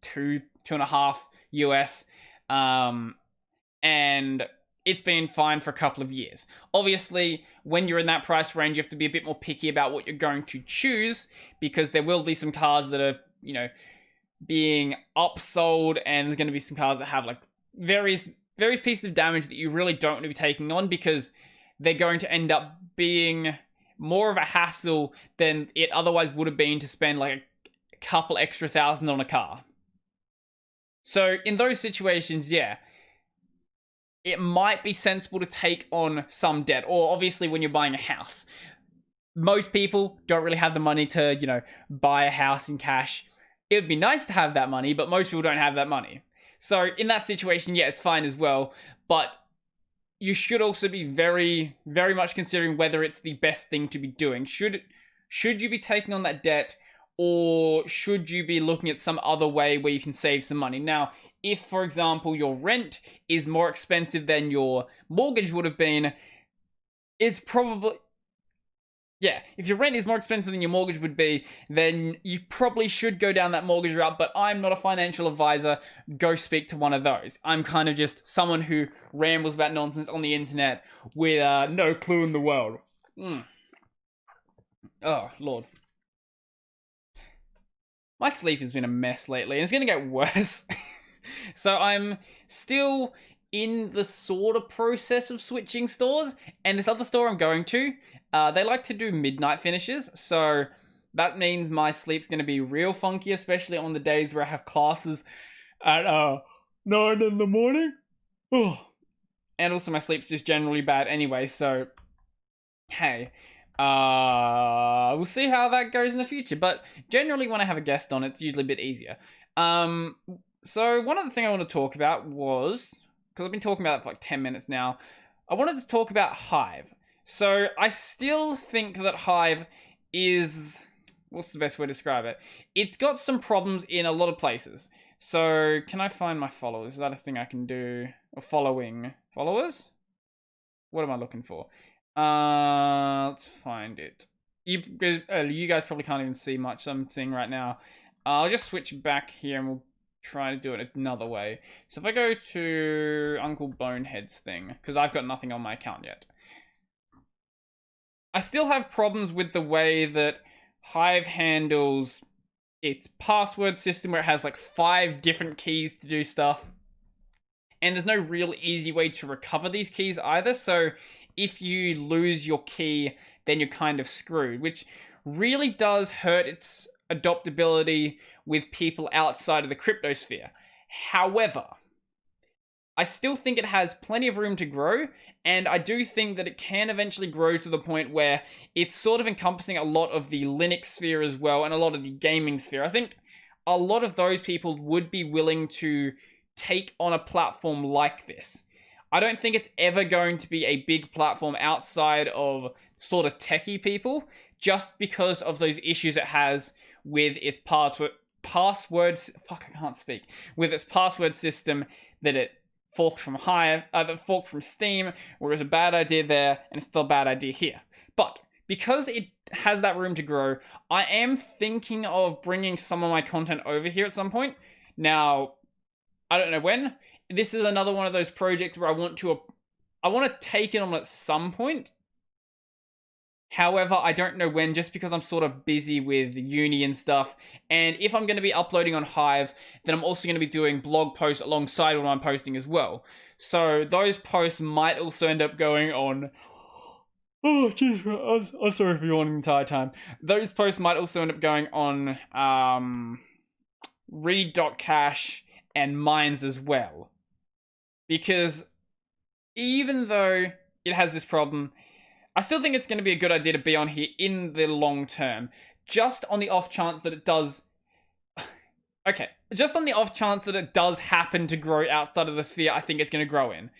two and a half US. And it's been fine for a couple of years. Obviously, when you're in that price range, you have to be a bit more picky about what you're going to choose, because there will be some cars that are, being upsold, and there's going to be some cars that have like various pieces of damage that you really don't want to be taking on, because they're going to end up being more of a hassle than it otherwise would have been to spend like a couple extra thousand on a car. So in those situations, yeah, it might be sensible to take on some debt. Or obviously when you're buying a house, most people don't really have the money to, buy a house in cash. It would be nice to have that money, but most people don't have that money. So in that situation, yeah, it's fine as well. But you should also be very, very much considering whether it's the best thing to be doing. Should you be taking on that debt, or should you be looking at some other way where you can save some money? Now, if, for example, your rent is more expensive than your mortgage would have been, it's probably... Yeah, if your rent is more expensive than your mortgage would be, then you probably should go down that mortgage route, but I'm not a financial advisor. Go speak to one of those. I'm kind of just someone who rambles about nonsense on the internet with no clue in the world. Oh, Lord. My sleep has been a mess lately, and it's going to get worse. So I'm still in the sort of process of switching stores, and this other store I'm going to, they like to do midnight finishes, so that means my sleep's going to be real funky, especially on the days where I have classes at 9 in the morning. And also my sleep's just generally bad anyway, so hey, we'll see how that goes in the future. But generally when I have a guest on, it's usually a bit easier. So one other thing I want to talk about was, because I've been talking about it for like 10 minutes now, I wanted to talk about Hive. So I still think that Hive is what's the best way to describe it? It's got some problems in a lot of places. So, can I find my followers? Is that a thing I can do? Or following followers? What am I looking for? Let's find it. You guys probably can't even see much I'm seeing right now. I'll just switch back here and we'll try to do it another way. So if I go to Uncle Bonehead's thing, because I've got nothing on my account yet. I still have problems with the way that Hive handles its password system, where it has like 5 different keys to do stuff. And there's no real easy way to recover these keys either. So if you lose your key, then you're kind of screwed, which really does hurt its adoptability with people outside of the crypto sphere. However, I still think it has plenty of room to grow, and I do think that it can eventually grow to the point where it's sort of encompassing a lot of the Linux sphere as well, and a lot of the gaming sphere. I think a lot of those people would be willing to take on a platform like this. I don't think it's ever going to be a big platform outside of sort of techie people, just because of those issues it has with its with its password system, that it forked from forked from Steam, where it was a bad idea there, and it's still a bad idea here. But because it has that room to grow, I am thinking of bringing some of my content over here at some point. Now, I don't know when. This is another one of those projects where I want to take it on at some point. However, I don't know when, just because I'm sort of busy with uni and stuff. And if I'm going to be uploading on Hive, then I'm also going to be doing blog posts alongside what I'm posting as well. So those posts might also end up going on... Oh, jeez, I'm sorry for yawning the entire time. Those posts might also end up going on read.cache and mines as well. Because even though it has this problem, I still think it's going to be a good idea to be on here in the long term. Just on the off chance that it does... Okay, just on the off chance that it does happen to grow outside of the sphere I think it's going to grow in.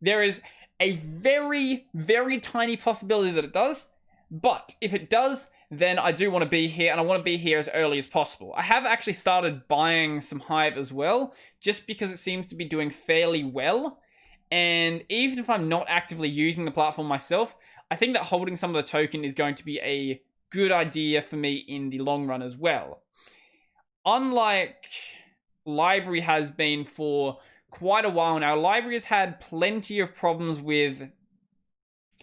There is a very, very tiny possibility that it does, but if it does, then I do want to be here, and I want to be here as early as possible. I have actually started buying some Hive as well, just because it seems to be doing fairly well, and even if I'm not actively using the platform myself, I think that holding some of the token is going to be a good idea for me in the long run as well. Unlike LBRY has been for quite a while now, LBRY has had plenty of problems with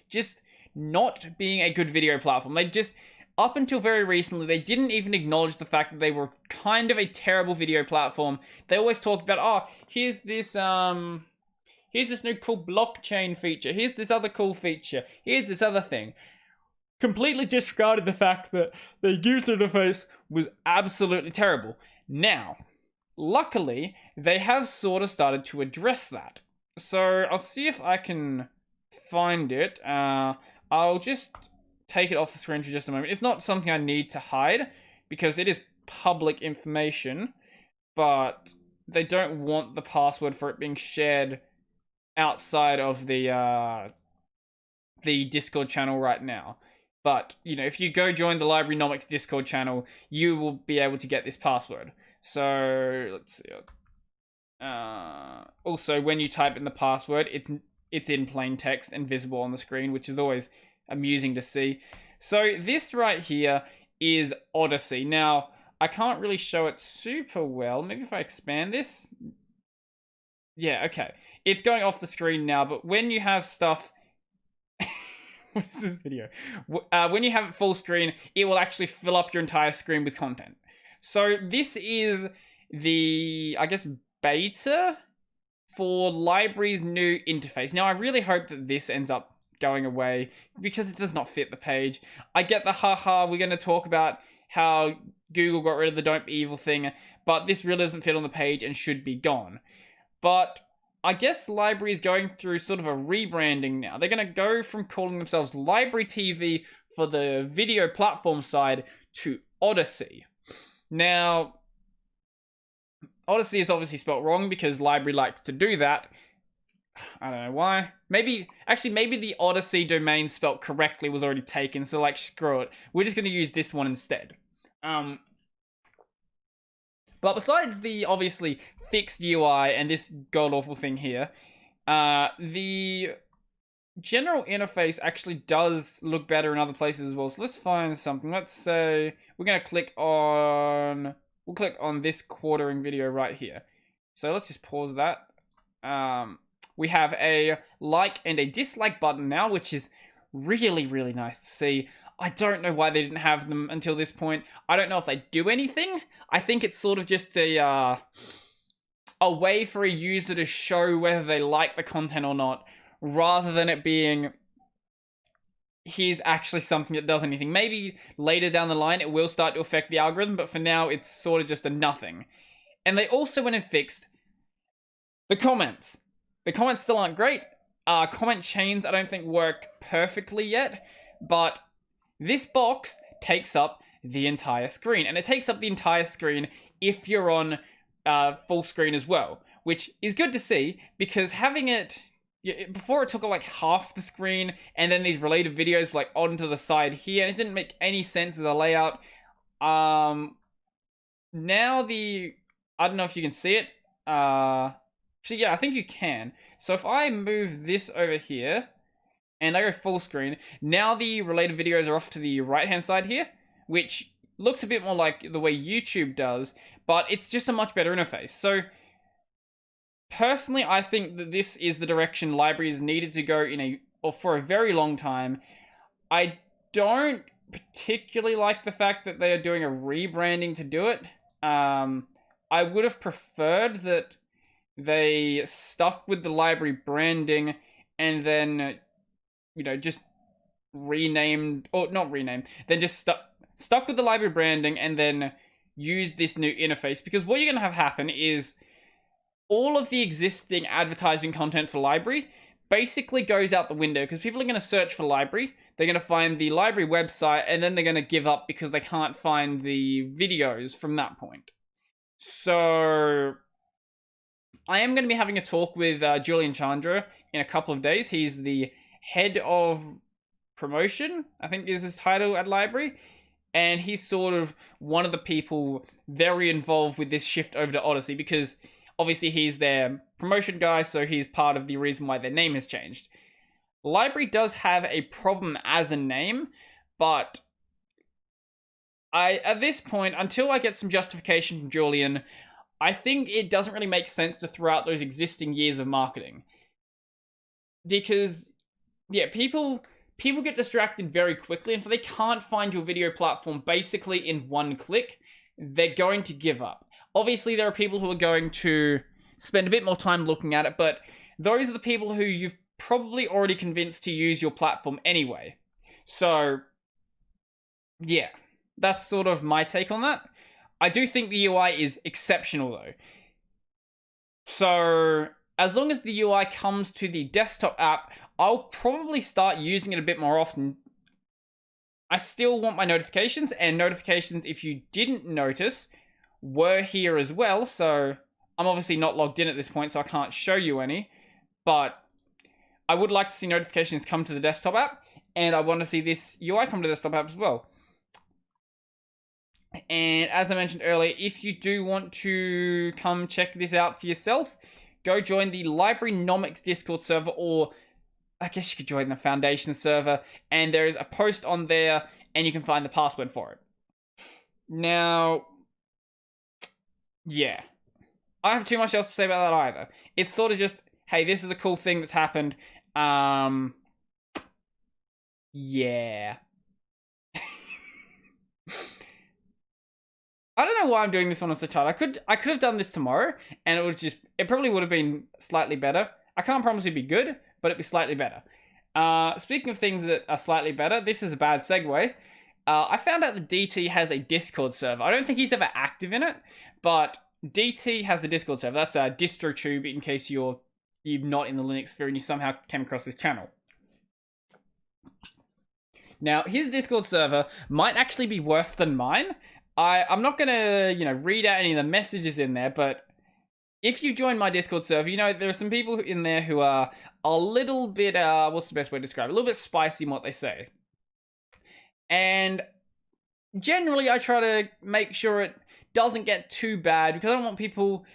just not being a good video platform. They just, up until very recently, they didn't even acknowledge the fact that they were kind of a terrible video platform. They always talked about, oh, here's this new cool blockchain feature. Here's this other cool feature. Here's this other thing. Completely disregarded the fact that the user interface was absolutely terrible. Now, luckily, they have sort of started to address that. So I'll see if I can find it. I'll just take it off the screen for just a moment. It's not something I need to hide, because it is public information, but they don't want the password for it being shared outside of the Discord channel right now. But, you know, if you go join the LBRY Nomics Discord channel, you will be able to get this password. So, let's see. Also, when you type in the password, it's in plain text and visible on the screen, which is always amusing to see. So, this right here is Odyssey. Now, I can't really show it super well. Maybe if I expand this. Yeah, okay. It's going off the screen now, but when you have stuff... What is this video? When you have it full screen, it will actually fill up your entire screen with content. So this is the, I guess, beta for LBRY's new interface. Now, I really hope that this ends up going away, because it does not fit the page. I get the haha, we're going to talk about how Google got rid of the don't be evil thing, but this really doesn't fit on the page and should be gone. But I guess LBRY is going through sort of a rebranding now. They're going to go from calling themselves LBRY TV for the video platform side to Odyssey. Now, Odyssey is obviously spelt wrong because LBRY likes to do that. I don't know why. Maybe the Odyssey domain spelt correctly was already taken, so like, screw it. We're just going to use this one instead. But besides the obviously fixed UI and this god awful thing here, the general interface actually does look better in other places as well. So let's find something. Let's say we're gonna we'll click on this quartering video right here. So let's just pause that. We have a like and a dislike button now, which is really, really nice to see. I don't know why they didn't have them until this point. I don't know if they do anything. I think it's sort of just a way for a user to show whether they like the content or not, rather than it being, here's actually something that does anything. Maybe later down the line it will start to affect the algorithm, but for now it's sort of just a nothing. And they also went and fixed the comments. The comments still aren't great. Comment chains I don't think work perfectly yet, but this box takes up the entire screen, and it takes up the entire screen if you're on full screen as well, which is good to see, because having it, before it took up like half the screen, and then these related videos like onto the side here, and it didn't make any sense as a layout. Now I don't know if you can see it. So yeah, I think you can. So if I move this over here, and I go full screen, now the related videos are off to the right-hand side here, which looks a bit more like the way YouTube does, but it's just a much better interface. So, personally, I think that this is the direction libraries needed to go for a very long time. I don't particularly like the fact that they are doing a rebranding to do it. I would have preferred that they stuck with the library branding and then, just renamed, or not renamed, then just stuck with the library branding and then use this new interface. Because what you're going to have happen is all of the existing advertising content for library basically goes out the window, because people are going to search for library, they're going to find the library website, and then they're going to give up because they can't find the videos from that point. So I am going to be having a talk with Julian Chandra in a couple of days. He's the head of promotion, I think is his title at library, and he's sort of one of the people very involved with this shift over to Odyssey, because obviously he's their promotion guy, so he's part of the reason why their name has changed. Library does have a problem as a name, but at this point, until I get some justification from Julian, I think it doesn't really make sense to throw out those existing years of marketing. Because, yeah, people get distracted very quickly, and if they can't find your video platform basically in one click, they're going to give up. Obviously, there are people who are going to spend a bit more time looking at it, but those are the people who you've probably already convinced to use your platform anyway. So, yeah, that's sort of my take on that. I do think the UI is exceptional, though. So, as long as the UI comes to the desktop app, I'll probably start using it a bit more often. I still want my notifications, and notifications, if you didn't notice, were here as well. So, I'm obviously not logged in at this point, so I can't show you any. But I would like to see notifications come to the desktop app, and I want to see this UI come to the desktop app as well. And as I mentioned earlier, if you do want to come check this out for yourself, go join the Library Nomics Discord server, or I guess you could join the Foundation server, and there is a post on there, and you can find the password for it. Now, yeah, I don't have too much else to say about that either. It's sort of just, hey, this is a cool thing that's happened. Yeah. I don't know why I'm doing this one on so tight. I could have done this tomorrow, and it probably would have been slightly better. I can't promise it'd be good, but it'd be slightly better. Speaking of things that are slightly better, this is a bad segue. I found out that DT has a Discord server. I don't think he's ever active in it, but DT has a Discord server. That's a DistroTube, in case you're not in the Linux sphere and you somehow came across this channel. Now, his Discord server might actually be worse than mine. I'm not gonna, read out any of the messages in there, but if you join my Discord server, there are some people in there who are a little bit, what's the best way to describe it? A little bit spicy in what they say. And generally I try to make sure it doesn't get too bad, because I don't want people,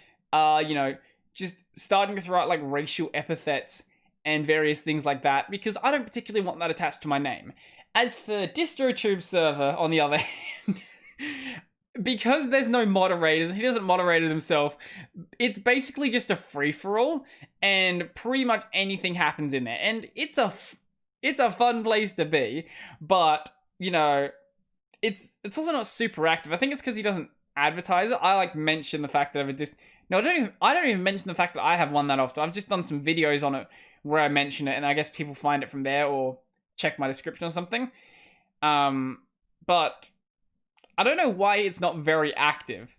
just starting to throw out like racial epithets and various things like that, because I don't particularly want that attached to my name. As for DistroTube server, on the other hand, because there's no moderators, he doesn't moderate it himself, it's basically just a free-for-all, and pretty much anything happens in there. And it's a fun place to be, but, it's also not super active. I think it's because he doesn't advertise it. I like mention the fact that I don't even mention the fact that I have one that often. I've just done some videos on it where I mention it, and I guess people find it from there or check my description or something. But I don't know why it's not very active.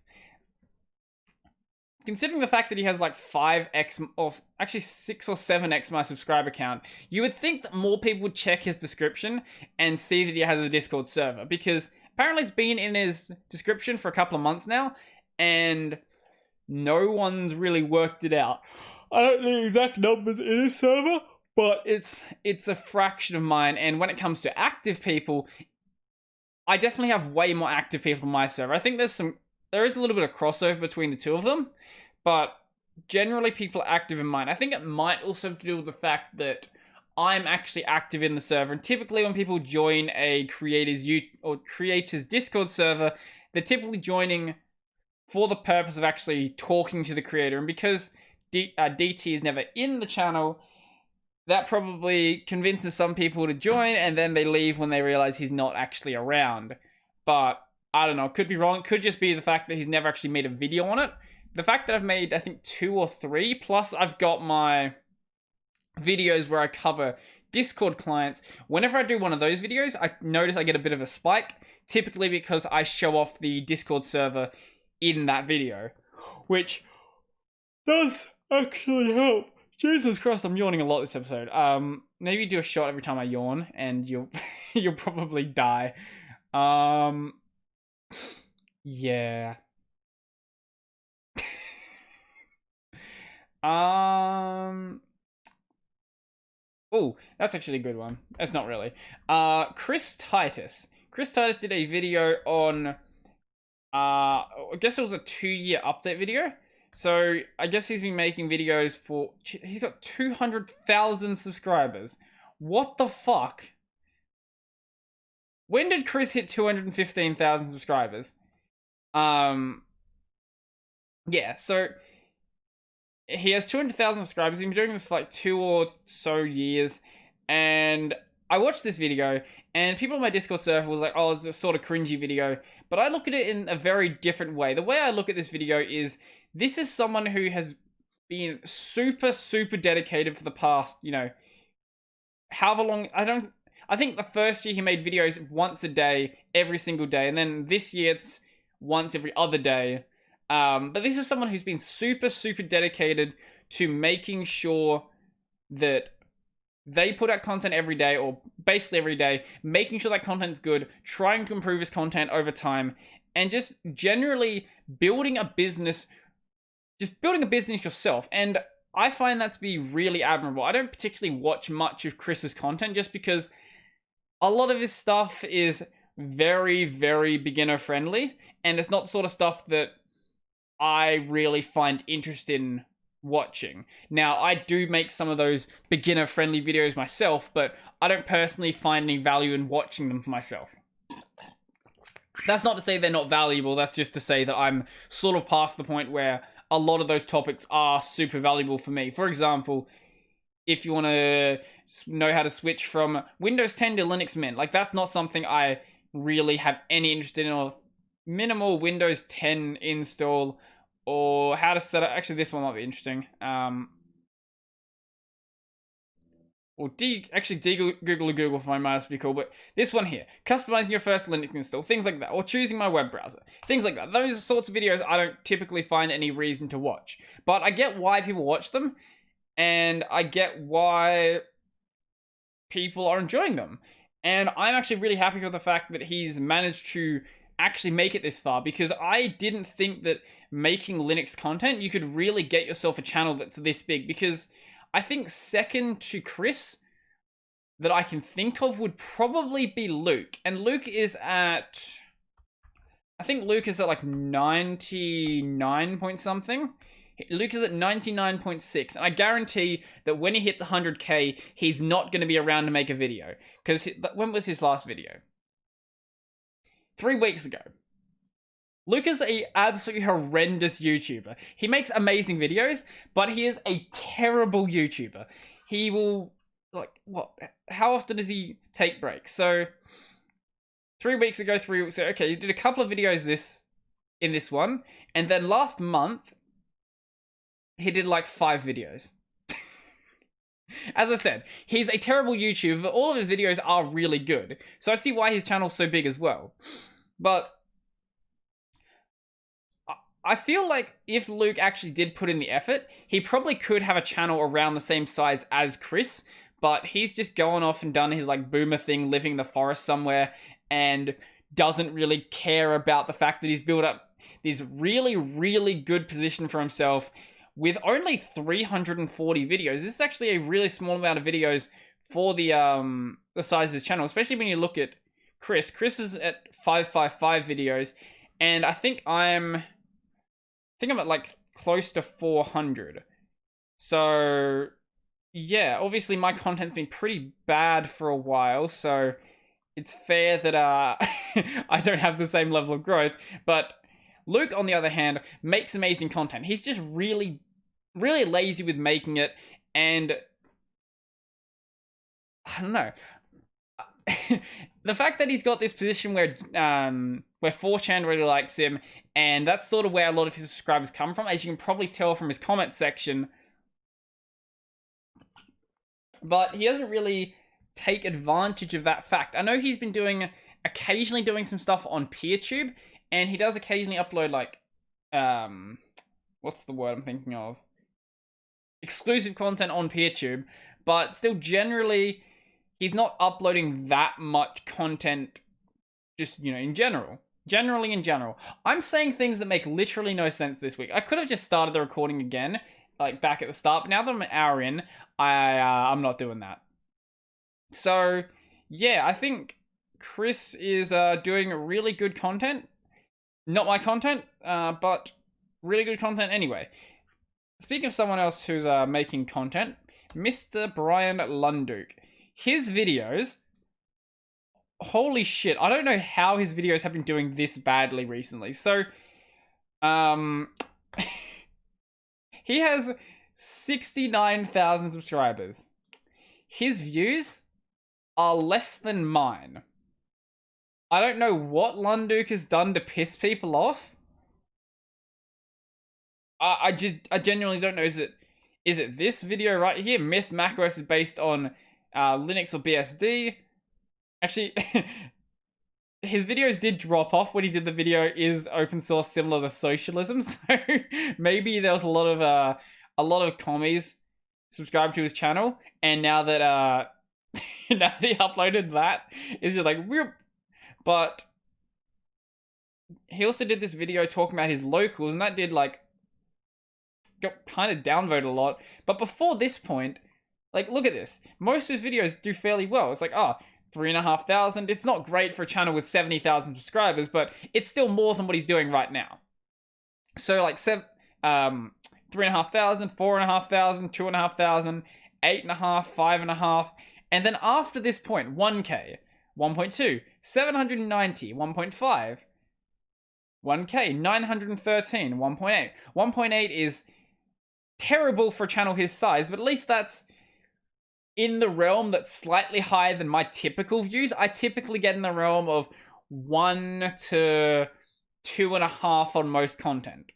Considering the fact that he has like 5x, or actually 6 or 7x my subscriber count, you would think that more people would check his description and see that he has a Discord server, because apparently it's been in his description for a couple of months now, and no one's really worked it out. I don't know the exact numbers in his server, but it's a fraction of mine, and when it comes to active people, I definitely have way more active people on my server. I think there is a little bit of crossover between the two of them, but generally people are active in mine. I think it might also have to do with the fact that I'm actually active in the server, and typically when people join a creator's Discord server, they're typically joining for the purpose of actually talking to the creator, and because DT is never in the channel, that probably convinces some people to join, and then they leave when they realize he's not actually around. But I don't know, could be wrong. Could just be the fact that he's never actually made a video on it. The fact that I've made, I think, 2 or 3, plus I've got my videos where I cover Discord clients. Whenever I do one of those videos, I notice I get a bit of a spike, typically because I show off the Discord server in that video, which does actually help. Jesus Christ, I'm yawning a lot this episode. Maybe do a shot every time I yawn, and you'll you'll probably die. Yeah. Oh, that's actually a good one. That's not really. Chris Titus. Chris Titus did a video on, I guess it was a 2-year update video. So, I guess he's been making videos for... He's got 200,000 subscribers. What the fuck? When did Chris hit 215,000 subscribers? Yeah, so... He has 200,000 subscribers. He's been doing this for like 2 or so years. And I watched this video, and people on my Discord server was like, oh, it's a sort of cringy video. But I look at it in a very different way. The way I look at this video is... This is someone who has been super, super dedicated for the past, however long. I think the first year he made videos once a day, every single day. And then this year it's once every other day. But this is someone who's been super, super dedicated to making sure that they put out content every day, or basically every day, making sure that content's good, trying to improve his content over time, and just generally building a business yourself. And I find that to be really admirable. I don't particularly watch much of Chris's content just because a lot of his stuff is very, very beginner friendly, and it's not the sort of stuff that I really find interest in watching. Now, I do make some of those beginner friendly videos myself, but I don't personally find any value in watching them for myself. That's not to say they're not valuable, that's just to say that I'm sort of past the point where a lot of those topics are super valuable for me. For example, if you want to know how to switch from Windows 10 to Linux Mint, like that's not something I really have any interest in, or minimal Windows 10 install, or how to set up, actually this one might be interesting. Google for my mouse would be cool, but this one here, customizing your first Linux install, things like that, or choosing my web browser, things like that. Those sorts of videos I don't typically find any reason to watch, but I get why people watch them, and I get why people are enjoying them. And I'm actually really happy with the fact that he's managed to actually make it this far, because I didn't think that making Linux content, you could really get yourself a channel that's this big, because I think second to Chris that I can think of would probably be Luke. And Luke is at I think Luke is at like 99 point something. Luke is at 99.6, and I guarantee that when he hits 100k, he's not going to be around to make a video. Because when was his last video? 3 weeks ago. Luke is a absolutely horrendous YouTuber. He makes amazing videos, but he is a terrible YouTuber. He will, like, what? How often does he take breaks? So, 3 weeks ago, okay, he did a couple of videos in this one, and then last month, he did like 5 videos. As I said, he's a terrible YouTuber, but all of his videos are really good. So I see why his channel's so big as well. But I feel like if Luke actually did put in the effort, he probably could have a channel around the same size as Chris, but he's just gone off and done his like boomer thing, living in the forest somewhere, and doesn't really care about the fact that he's built up this really, really good position for himself with only 340 videos. This is actually a really small amount of videos for the size of his channel, especially when you look at Chris. Chris is at 555 videos, and I think I'm at like close to 400. So yeah, obviously my content's been pretty bad for a while, so it's fair that I don't have the same level of growth. But Luke, on the other hand, makes amazing content. He's just really, really lazy with making it, and I don't know. The fact that he's got this position where 4chan really likes him, and that's sort of where a lot of his subscribers come from, as you can probably tell from his comment section. But he doesn't really take advantage of that fact. I know he's been occasionally doing some stuff on PeerTube, and he does occasionally upload like, what's the word I'm thinking of? Exclusive content on PeerTube, but still generally, he's not uploading that much content just, in general. Generally in general. I'm saying things that make literally no sense this week. I could have just started the recording again, like back at the start, but now that I'm an hour in, I'm not doing that. So, yeah, I think Chris is doing really good content. Not my content, but really good content anyway. Speaking of someone else who's making content, Mr. Brian Lunduke. His videos, holy shit, I don't know how his videos have been doing this badly recently. So, he has 69,000 subscribers. His views are less than mine. I don't know what Lunduke has done to piss people off. I genuinely don't know. Is it this video right here? Myth macOS is based on Linux or BSD. Actually, his videos did drop off when he did the video is open source similar to socialism. So maybe there was a lot of commies subscribed to his channel, and now that now that he uploaded that, is just like weird. But he also did this video talking about his locals, and that did like got kind of downvoted a lot. But before this point, like, look at this. Most of his videos do fairly well. It's like, 3,500. It's not great for a channel with 70,000 subscribers, but it's still more than what he's doing right now. So like 3,500, 4,500, 2,500, 8.5, 5.5, and then after this point, 1K, 1.2, 790, 1.5, 1K, 913, 1.8. 1.8 is terrible for a channel his size, but at least that's in the realm that's slightly higher than my typical views. I typically get in the realm of 1 to 2.5 on most content.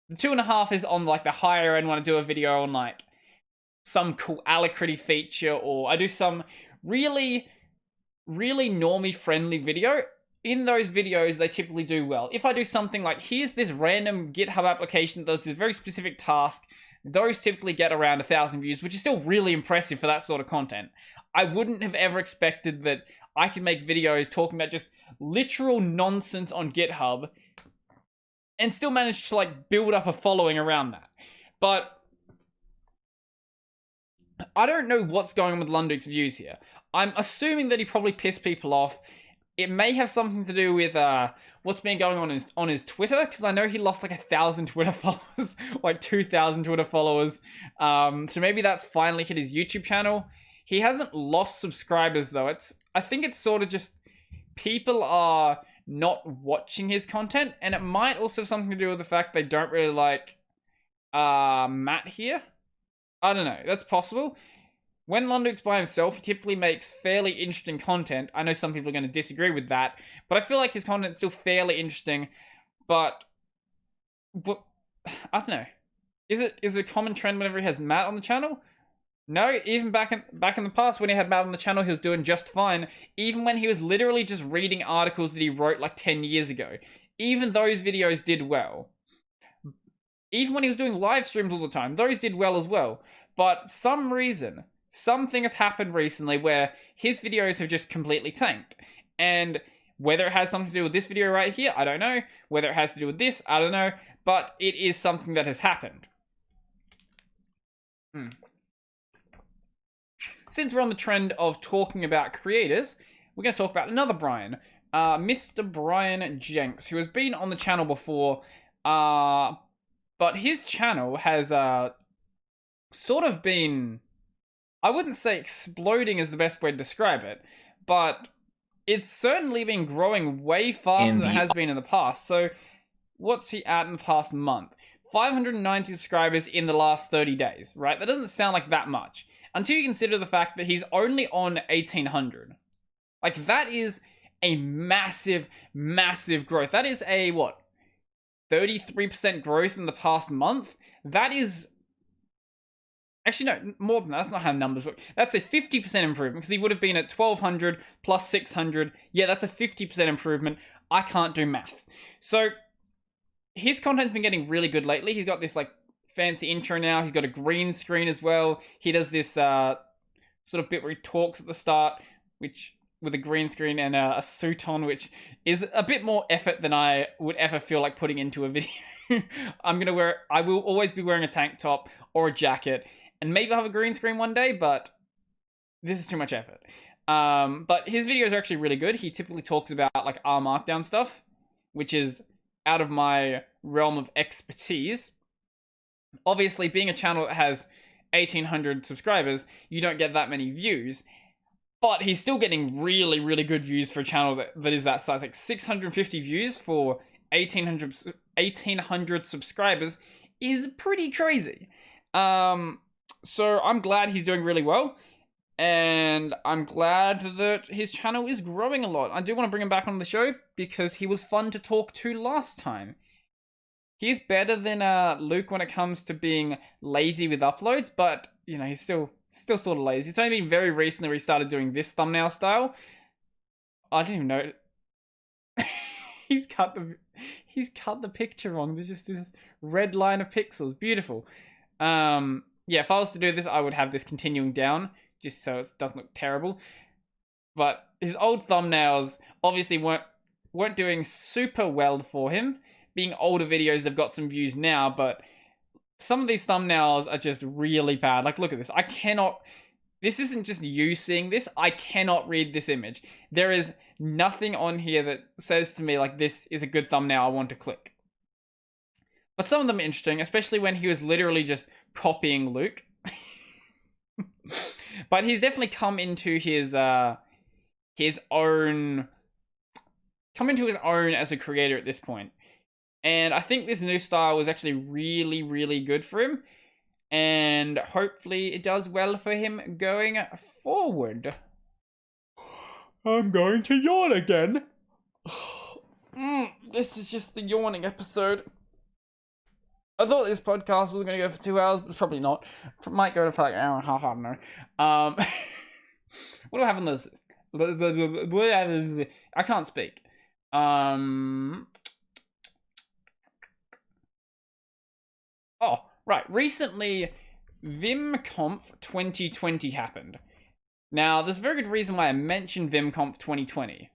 The 2.5 is on like the higher end when I do a video on like some cool Alacrity feature, or I do some really, really normie friendly video. In those videos, they typically do well. If I do something like, here's this random GitHub application that does a very specific task, those typically get around 1,000 views, which is still really impressive for that sort of content. I wouldn't have ever expected that I could make videos talking about just literal nonsense on GitHub and still manage to like build up a following around that. But I don't know what's going on with Lunduke's views here. I'm assuming that he probably pissed people off, it may have something to do with what's been going on his Twitter, because I know he lost like 1,000 Twitter followers, like 2,000 Twitter followers. So maybe that's finally hit his YouTube channel. He hasn't lost subscribers though. I think it's sort of just people are not watching his content, and it might also have something to do with the fact they don't really like Matt here. I don't know. That's possible. When Lunduke's by himself, he typically makes fairly interesting content. I know some people are going to disagree with that, but I feel like his content's still fairly interesting. But I don't know. Is it a common trend whenever he has Matt on the channel? No, even back in the past when he had Matt on the channel, he was doing just fine. Even when he was literally just reading articles that he wrote like 10 years ago. Even those videos did well. Even when he was doing live streams all the time, those did well as well. But some reason, something has happened recently where his videos have just completely tanked. And whether it has something to do with this video right here, I don't know. Whether it has to do with this, I don't know. But it is something that has happened. Since we're on the trend of talking about creators, we're going to talk about another Brian. Mr. Brian Jenks, who has been on the channel before, but his channel has sort of been, I wouldn't say exploding is the best way to describe it, but it's certainly been growing way faster than it has been in the past. So what's he at in the past month? 590 subscribers in the last 30 days, right? That doesn't sound like that much. Until you consider the fact that he's only on 1,800. Like, that is a massive, massive growth. That is a, 33% growth in the past month? That is... Actually, no, more than that. That's not how numbers work. That's a 50% improvement, because he would have been at 1,200 plus 600. Yeah, that's a 50% improvement. I can't do maths. So, his content's been getting really good lately. He's got this, fancy intro now. He's got a green screen as well. He does this sort of bit where he talks at the start, which with a green screen and a suit on, which is a bit more effort than I would ever feel like putting into a video. I will always be wearing a tank top or a jacket, and maybe I'll have a green screen one day, but this is too much effort. But his videos are actually really good. He typically talks about R Markdown stuff, which is out of my realm of expertise. Obviously, being a channel that has 1,800 subscribers, you don't get that many views. But he's still getting really, really good views for a channel that is that size. 650 views for 1,800 subscribers is pretty crazy. So I'm glad he's doing really well. And I'm glad that his channel is growing a lot. I do want to bring him back on the show because he was fun to talk to last time. He's better than Luke when it comes to being lazy with uploads, but, he's still sort of lazy. It's only been very recently where he started doing this thumbnail style. I didn't even know. He's cut the picture wrong. There's just this red line of pixels. Beautiful. Yeah, if I was to do this, I would have this continuing down, just so it doesn't look terrible. But his old thumbnails obviously weren't doing super well for him. Being older videos, they've got some views now, but some of these thumbnails are just really bad. Look at this. This isn't just you seeing this. I cannot read this image. There is nothing on here that says to me, this is a good thumbnail I want to click. But some of them are interesting, especially when he was literally just copying Luke. But he's definitely come into his own as a creator at this point. And I think this new style was actually really, really good for him. And hopefully it does well for him going forward. I'm going to yawn again. This is just the yawning episode. I thought this podcast was going to go for 2 hours, but it's probably not. It might go for an hour and a half, I don't know. What do I have on this list? I can't speak. Oh, right. Recently, VimConf 2020 happened. Now, there's a very good reason why I mentioned VimConf 2020.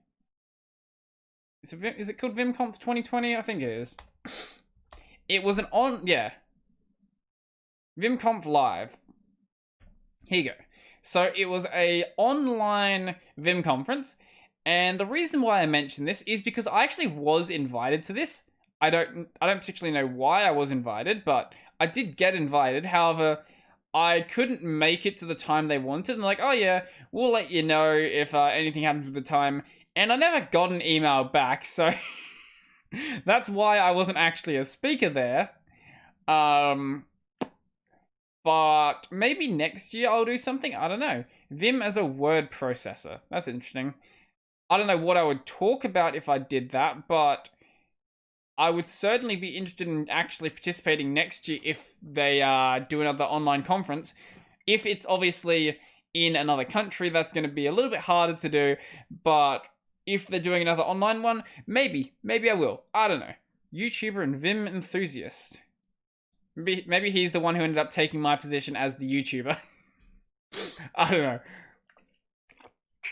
Is it called VimConf 2020? I think it is. It was VimConf Live. Here you go. So, it was a online Vim conference, And the reason why I mention this is because I actually was invited to this. I don't particularly know why I was invited, but I did get invited. However, I couldn't make it to the time they wanted. And like, oh yeah, we'll let you know if anything happens with the time. And I never got an email back, so that's why I wasn't actually a speaker there. But maybe next year I'll do something. I don't know. Vim as a word processor. That's interesting. I don't know what I would talk about if I did that, but I would certainly be interested in actually participating next year if they do another online conference. If it's obviously in another country, that's going to be a little bit harder to do, but if they're doing another online one, maybe I will. I don't know. YouTuber and Vim enthusiast. Maybe he's the one who ended up taking my position as the YouTuber. I don't know.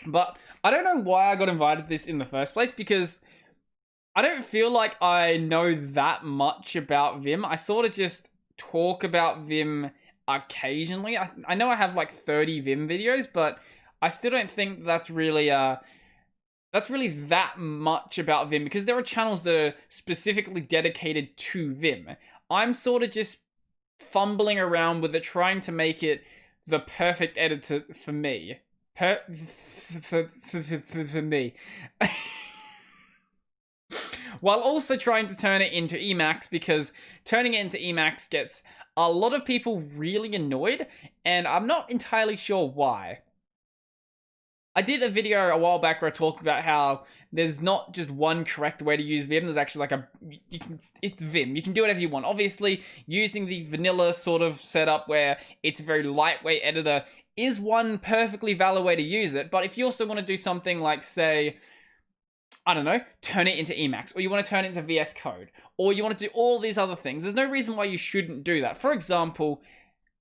But I don't know why I got invited to this in the first place, because I don't feel like I know that much about Vim. I sort of just talk about Vim occasionally. I know I have like 30 Vim videos, but I still don't think that's really that much about Vim, because there are channels that are specifically dedicated to Vim. I'm sort of just fumbling around with it, trying to make it the perfect editor for me. For me. While also trying to turn it into Emacs, because turning it into Emacs gets a lot of people really annoyed, and I'm not entirely sure why. I did a video a while back where I talked about how there's not just one correct way to use Vim. There's actually like it's Vim. You can do whatever you want. Obviously, using the vanilla sort of setup where it's a very lightweight editor is one perfectly valid way to use it. But if you also want to do something like, say, I don't know, turn it into Emacs, or you want to turn it into VS Code, or you want to do all these other things, there's no reason why you shouldn't do that. For example,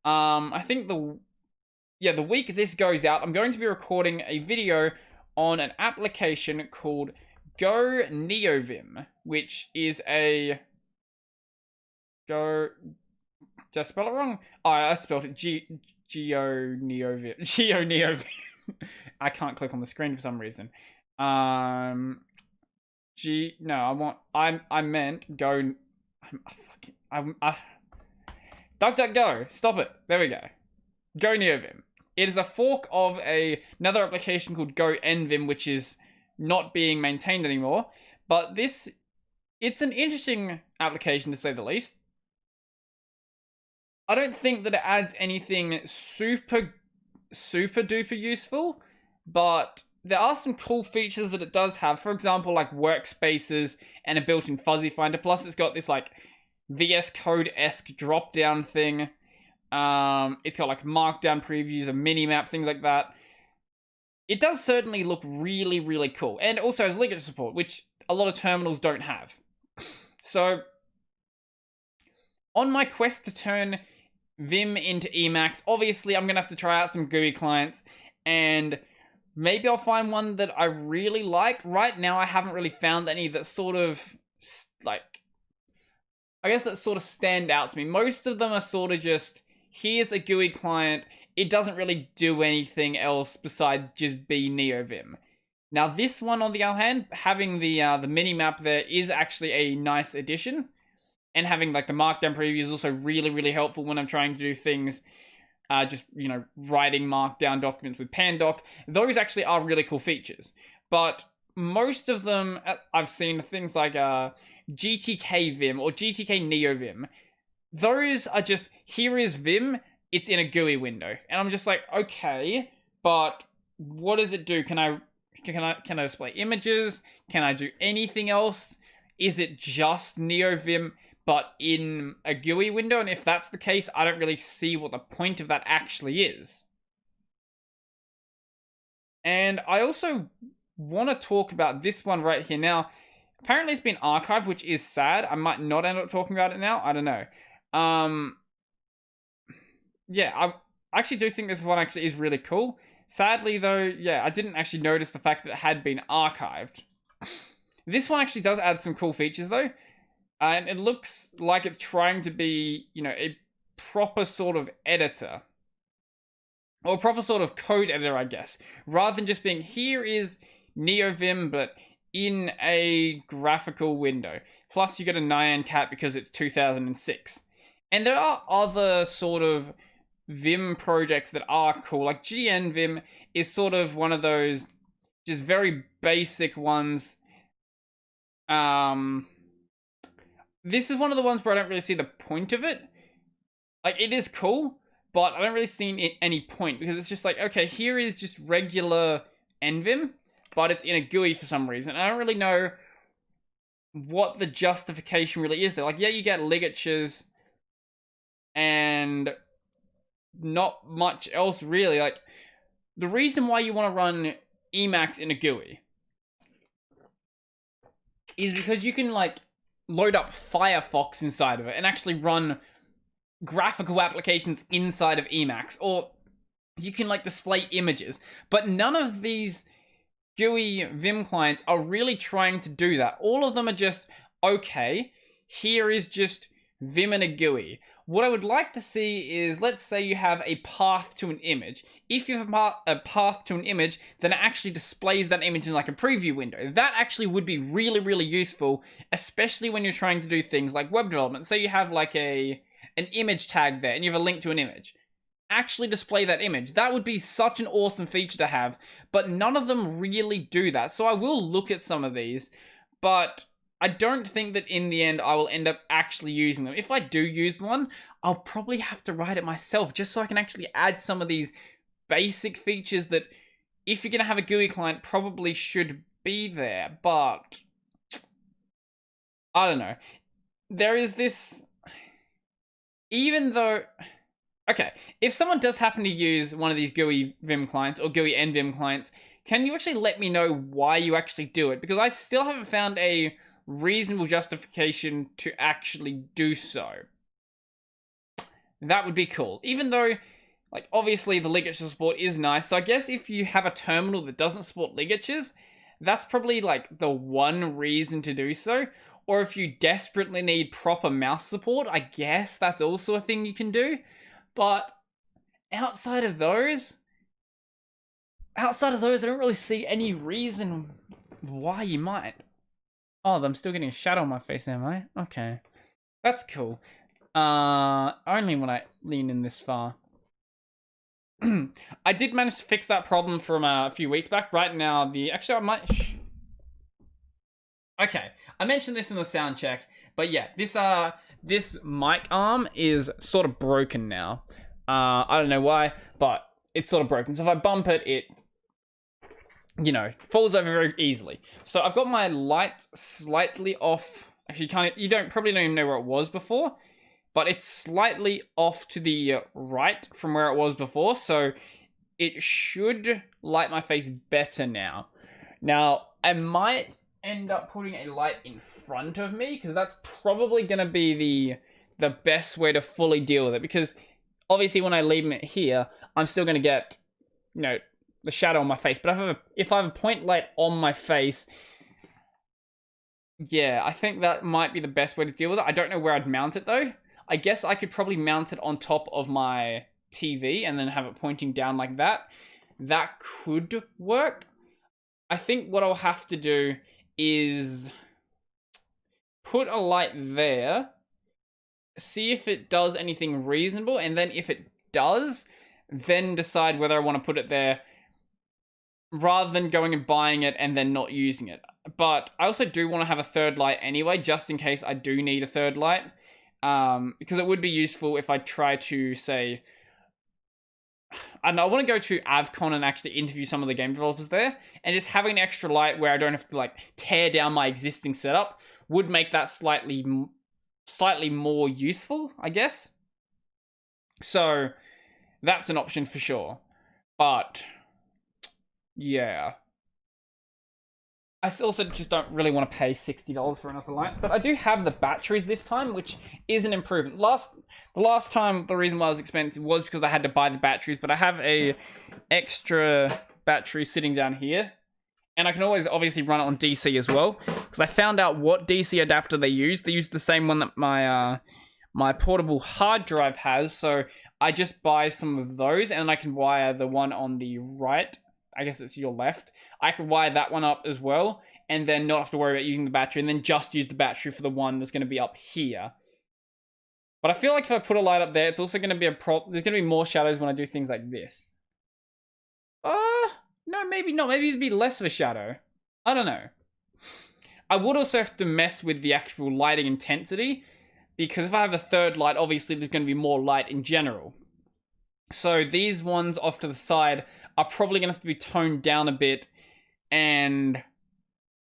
I think the week this goes out, I'm going to be recording a video on an application called Go NeoVim, which is a... Did I spell it wrong? Oh, I spelled it Geo NeoVim. Geo NeoVim. I can't click on the screen for some reason. I meant Go... DuckDuckGo. Stop it. There we go. Go NeoVim. It is a fork of another application called Go NVim, which is not being maintained anymore. But it's an interesting application, to say the least. I don't think that it adds anything super duper useful, but there are some cool features that it does have. For example, like workspaces and a built-in fuzzy finder. Plus, it's got this like VS Code-esque drop-down thing. It's got like markdown previews, a mini-map, things like that. It does certainly look really, really cool. And also has linkage support, which a lot of terminals don't have. So, on my quest to turn Vim into Emacs, obviously I'm going to have to try out some GUI clients, and maybe I'll find one that I really like. Right now, I haven't really found any that sort of, like, I guess that sort of stand out to me. Most of them are sort of just, here's a GUI client, it doesn't really do anything else besides just be NeoVim. Now this one, on the other hand, having the mini-map there is actually a nice addition. And having like the markdown preview is also really, really helpful when I'm trying to do things, just, you know, writing markdown documents with Pandoc. Those actually are really cool features. But most of them, I've seen things like GTK Vim or GTK NeoVim. Those are just, here is Vim, it's in a GUI window. And I'm just like, okay, but what does it do? Can I display images? Can I do anything else? Is it just NeoVim but in a GUI window? And if that's the case, I don't really see what the point of that actually is. And I also want to talk about this one right here. Now, apparently it's been archived, which is sad. I might not end up talking about it now. I don't know. Yeah, I actually do think this one actually is really cool. Sadly, though, yeah, I didn't actually notice the fact that it had been archived. This one actually does add some cool features, though. And it looks like it's trying to be, you know, a proper sort of editor. Or a proper sort of code editor, I guess. Rather than just being, here is NeoVim, but in a graphical window. Plus, you get a Nyan Cat because it's 2006. And there are other sort of Vim projects that are cool. Like GNVim is sort of one of those just very basic ones. This is one of the ones where I don't really see the point of it. Like, it is cool, but I don't really see any point, because it's just like, okay, here is just regular NVim, but it's in a GUI for some reason. I don't really know what the justification really is there. Like, yeah, you get ligatures and not much else really. Like, the reason why you want to run Emacs in a GUI is because you can, like, load up Firefox inside of it and actually run graphical applications inside of Emacs, or you can, like, display images. But none of these GUI Vim clients are really trying to do that. All of them are just, okay, here is just Vim in a GUI. What I would like to see is, let's say you have a path to an image. If you have a path to an image, then it actually displays that image in like a preview window. That actually would be really, really useful, especially when you're trying to do things like web development. Say you have like an image tag there and you have a link to an image. Actually display that image. That would be such an awesome feature to have, but none of them really do that. So I will look at some of these, but I don't think that in the end I will end up actually using them. If I do use one, I'll probably have to write it myself just so I can actually add some of these basic features that, if you're going to have a GUI client, probably should be there. But I don't know. There is this, even though, okay, if someone does happen to use one of these GUI Vim clients or GUI NVim clients, can you actually let me know why you actually do it? Because I still haven't found a reasonable justification to actually do so. That would be cool. Even though, like, obviously the ligature support is nice, so I guess if you have a terminal that doesn't support ligatures, that's probably, like, the one reason to do so. Or if you desperately need proper mouse support, I guess that's also a thing you can do. But outside of those, I don't really see any reason why you might. Oh, I'm still getting a shadow on my face, am I? Okay. That's cool. Only when I lean in this far. I did manage to fix that problem from a few weeks back. Right now, actually, I might... Okay, I mentioned this in the sound check, but yeah, this mic arm is sort of broken now. I don't know why, but it's sort of broken. So if I bump it, it, you know, falls over very easily. So I've got my light slightly off. Actually, you probably don't even know where it was before, but it's slightly off to the right from where it was before. So it should light my face better now. Now, I might end up putting a light in front of me, because that's probably going to be the best way to fully deal with it. Because obviously when I leave it here, I'm still going to get, you know, the shadow on my face. But if I have a point light on my face, yeah, I think that might be the best way to deal with it. I don't know where I'd mount it though. I guess I could probably mount it on top of my TV and then have it pointing down like that. That could work. I think what I'll have to do is put a light there, see if it does anything reasonable, and then if it does, then decide whether I want to put it there, rather than going and buying it and then not using it. But I also do want to have a third light anyway, just in case I do need a third light, because it would be useful if I try to, say, and I want to go to AvCon and actually interview some of the game developers there, and just having an extra light where I don't have to, like, tear down my existing setup would make that slightly more useful, I guess. So that's an option for sure. But yeah, I also just don't really want to pay $60 for another light. But I do have the batteries this time, which is an improvement. The last time, the reason why it was expensive was because I had to buy the batteries, but I have a extra battery sitting down here. And I can always obviously run it on DC as well, because I found out what DC adapter they use. They use the same one that my portable hard drive has, so I just buy some of those, and I can wire the one on the right I guess it's your left, I could wire that one up as well, and then not have to worry about using the battery, and then just use the battery for the one that's going to be up here. But I feel like if I put a light up there, it's also going to be there's going to be more shadows when I do things like this. No, maybe not. Maybe it'd be less of a shadow. I don't know. I would also have to mess with the actual lighting intensity, because if I have a third light, obviously there's going to be more light in general. So these ones off to the side are probably going to have to be toned down a bit, and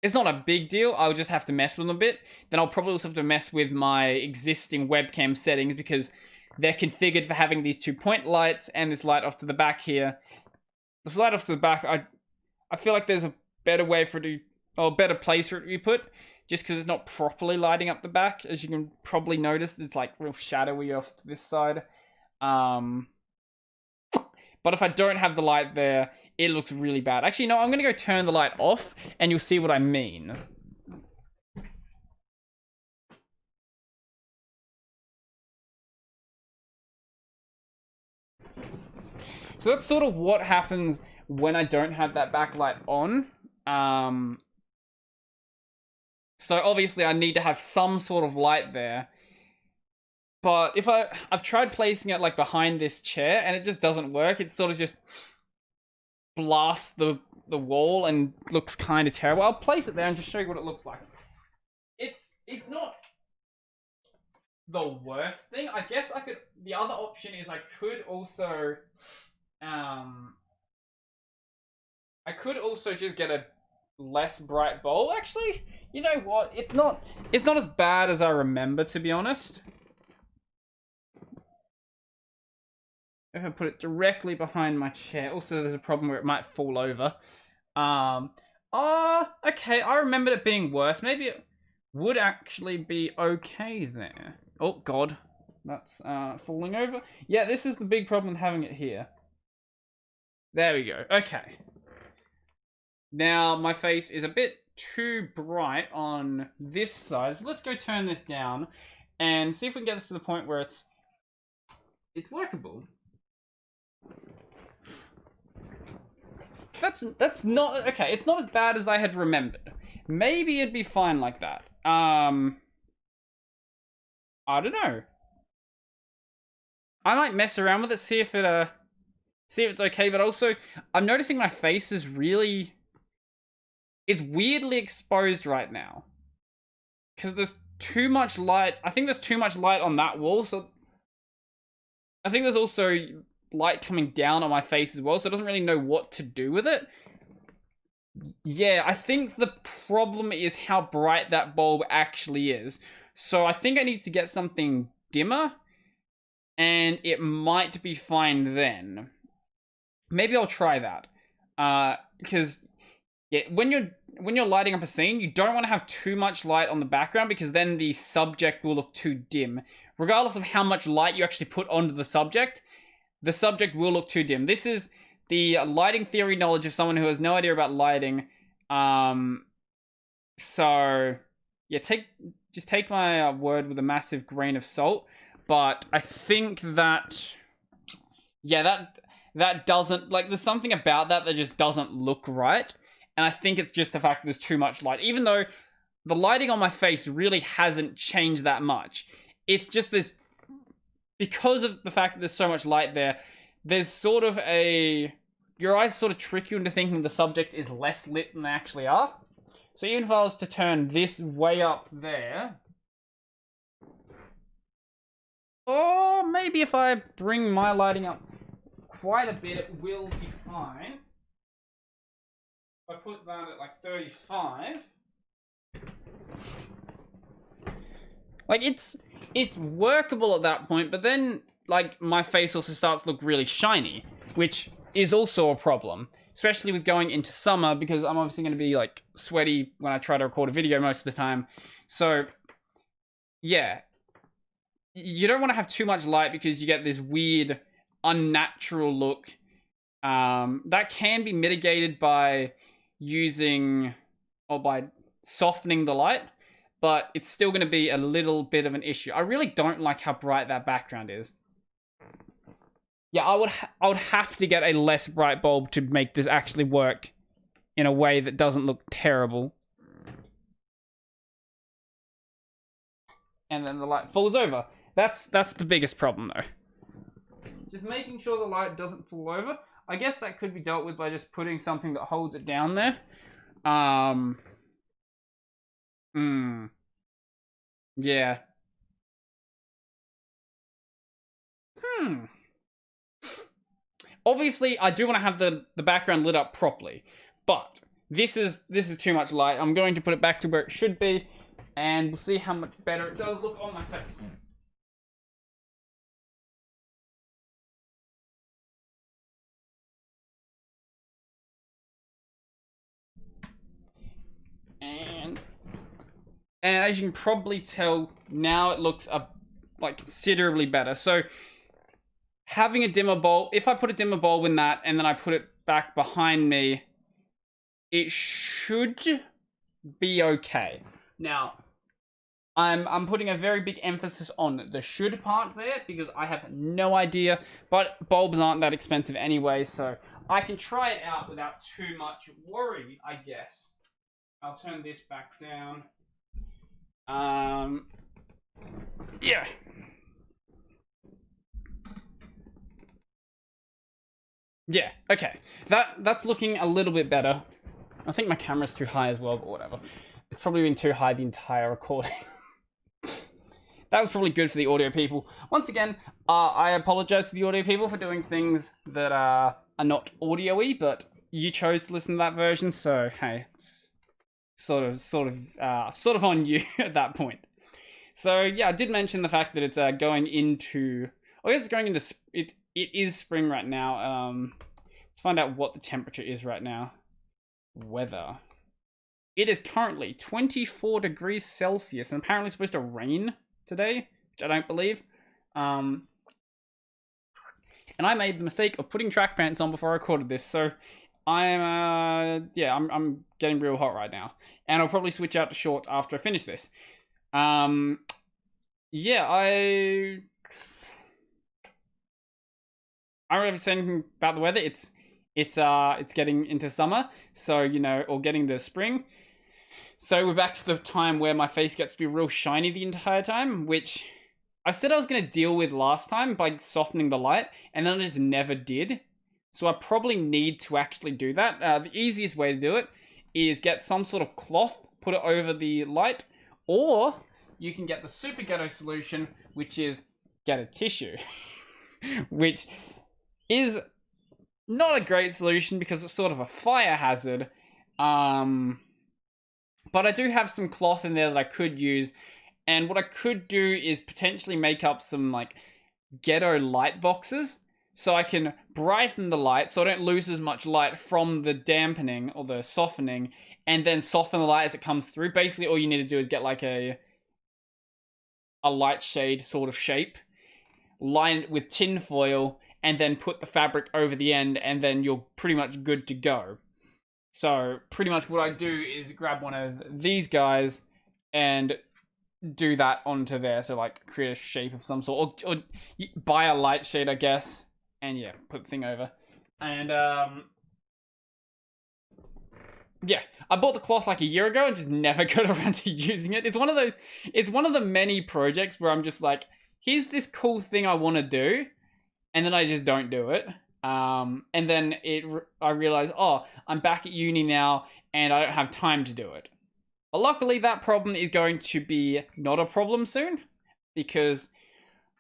it's not a big deal. I'll just have to mess with them a bit. Then I'll probably also have to mess with my existing webcam settings, because they're configured for having these 2-point lights and this light off to the back here. This light off to the back, I feel like there's a better way for it to, or a better place for it to be put, just because it's not properly lighting up the back. As you can probably notice, it's like real shadowy off to this side. But if I don't have the light there, it looks really bad. Actually, no, I'm going to go turn the light off, and you'll see what I mean. So that's sort of what happens when I don't have that backlight on. So obviously I need to have some sort of light there. But if I've tried placing it like behind this chair, and it just doesn't work. It sort of just blasts the wall and looks kind of terrible. I'll place it there and just show you what it looks like. It's not the worst thing. I guess I could, the other option is I could also just get a less bright bulb. Actually, you know what? It's not as bad as I remember, to be honest. If I put it directly behind my chair. Also, there's a problem where it might fall over. Okay, I remembered it being worse. Maybe it would actually be okay there. Oh, God. That's falling over. Yeah, this is the big problem with having it here. There we go. Okay. Now, my face is a bit too bright on this side. So let's go turn this down and see if we can get this to the point where it's workable. That's not okay. It's not as bad as I had remembered. Maybe it'd be fine like that. I don't know. I might mess around with it, see if it's okay. But also, I'm noticing my face is really, it's weirdly exposed right now, because there's too much light. I think there's too much light on that wall, so I think there's also light coming down on my face as well, so it doesn't really know what to do with it. Yeah, I think the problem is how bright that bulb actually is. So I think I need to get something dimmer, and it might be fine then. Maybe I'll try that. Because yeah, when you're lighting up a scene, you don't want to have too much light on the background, because then the subject will look too dim. Regardless of how much light you actually put onto the subject will look too dim. This is the lighting theory knowledge of someone who has no idea about lighting. So yeah, just take my word with a massive grain of salt. But I think that, yeah, that doesn't, like, there's something about that just doesn't look right. And I think it's just the fact that there's too much light. Even though the lighting on my face really hasn't changed that much. It's just this, because of the fact that there's so much light there, there's sort of your eyes sort of trick you into thinking the subject is less lit than they actually are. So even if I was to turn this way up there, or maybe if I bring my lighting up quite a bit, it will be fine. If I put that at like 35, like it's workable at that point, but then like my face also starts to look really shiny, which is also a problem, especially with going into summer, because I'm obviously going to be like sweaty when I try to record a video most of the time. So yeah, you don't want to have too much light, because you get this weird unnatural look. That can be mitigated by using, or by softening the light, but it's still going to be a little bit of an issue. I really don't like how bright that background is. Yeah, I would have to get a less bright bulb to make this actually work in a way that doesn't look terrible. And then the light falls over. That's the biggest problem though. Just making sure the light doesn't fall over. I guess that could be dealt with by just putting something that holds it down there. Yeah. Obviously, I do want to have the background lit up properly, but this is too much light. I'm going to put it back to where it should be, and we'll see how much better it does look on my face. And as you can probably tell, now it looks like considerably better. So having a dimmer bulb, if I put a dimmer bulb in that and then I put it back behind me, it should be okay. Now, I'm putting a very big emphasis on the should part there because I have no idea, but bulbs aren't that expensive anyway, so I can try it out without too much worry, I guess. I'll turn this back down. Yeah. Yeah, okay. That's looking a little bit better. I think my camera's too high as well, but whatever. It's probably been too high the entire recording. That was probably good for the audio people. Once again, I apologize to the audio people for doing things that are not audio-y, but you chose to listen to that version, so hey, it's sort of on you at that point. So yeah, I did mention the fact that it's going into. I guess it's going into. It is spring right now. Let's find out what the temperature is right now. Weather. It is currently 24 degrees Celsius, and apparently it's supposed to rain today, which I don't believe. And I made the mistake of putting track pants on before I recorded this, so I'm getting real hot right now, and I'll probably switch out to shorts after I finish this. Yeah, I don't really say anything about the weather. It's getting into summer, so or getting to spring. So we're back to the time where my face gets to be real shiny the entire time, which I said I was going to deal with last time by softening the light, and then I just never did. So I probably need to actually do that. The easiest way to do it is get some sort of cloth, put it over the light, or you can get the super ghetto solution, which is get a tissue, which is not a great solution because it's sort of a fire hazard. But I do have some cloth in there that I could use, and what I could do is potentially make up some like ghetto light boxes so I can brighten the light so I don't lose as much light from the dampening or the softening, and then soften the light as it comes through. Basically, all you need to do is get like a light shade sort of shape, line it with tin foil, and then put the fabric over the end, and then you're pretty much good to go. So pretty much what I do is grab one of these guys and do that onto there. So like create a shape of some sort, or buy a light shade, I guess, and yeah, put the thing over. And yeah, I bought the cloth like a year ago and just never got around to using it. It's one of the many projects where I'm just like, here's this cool thing I want to do, and then I just don't do it. And then I realize, oh, I'm back at uni now, and I don't have time to do it. But luckily, that problem is going to be not a problem soon, because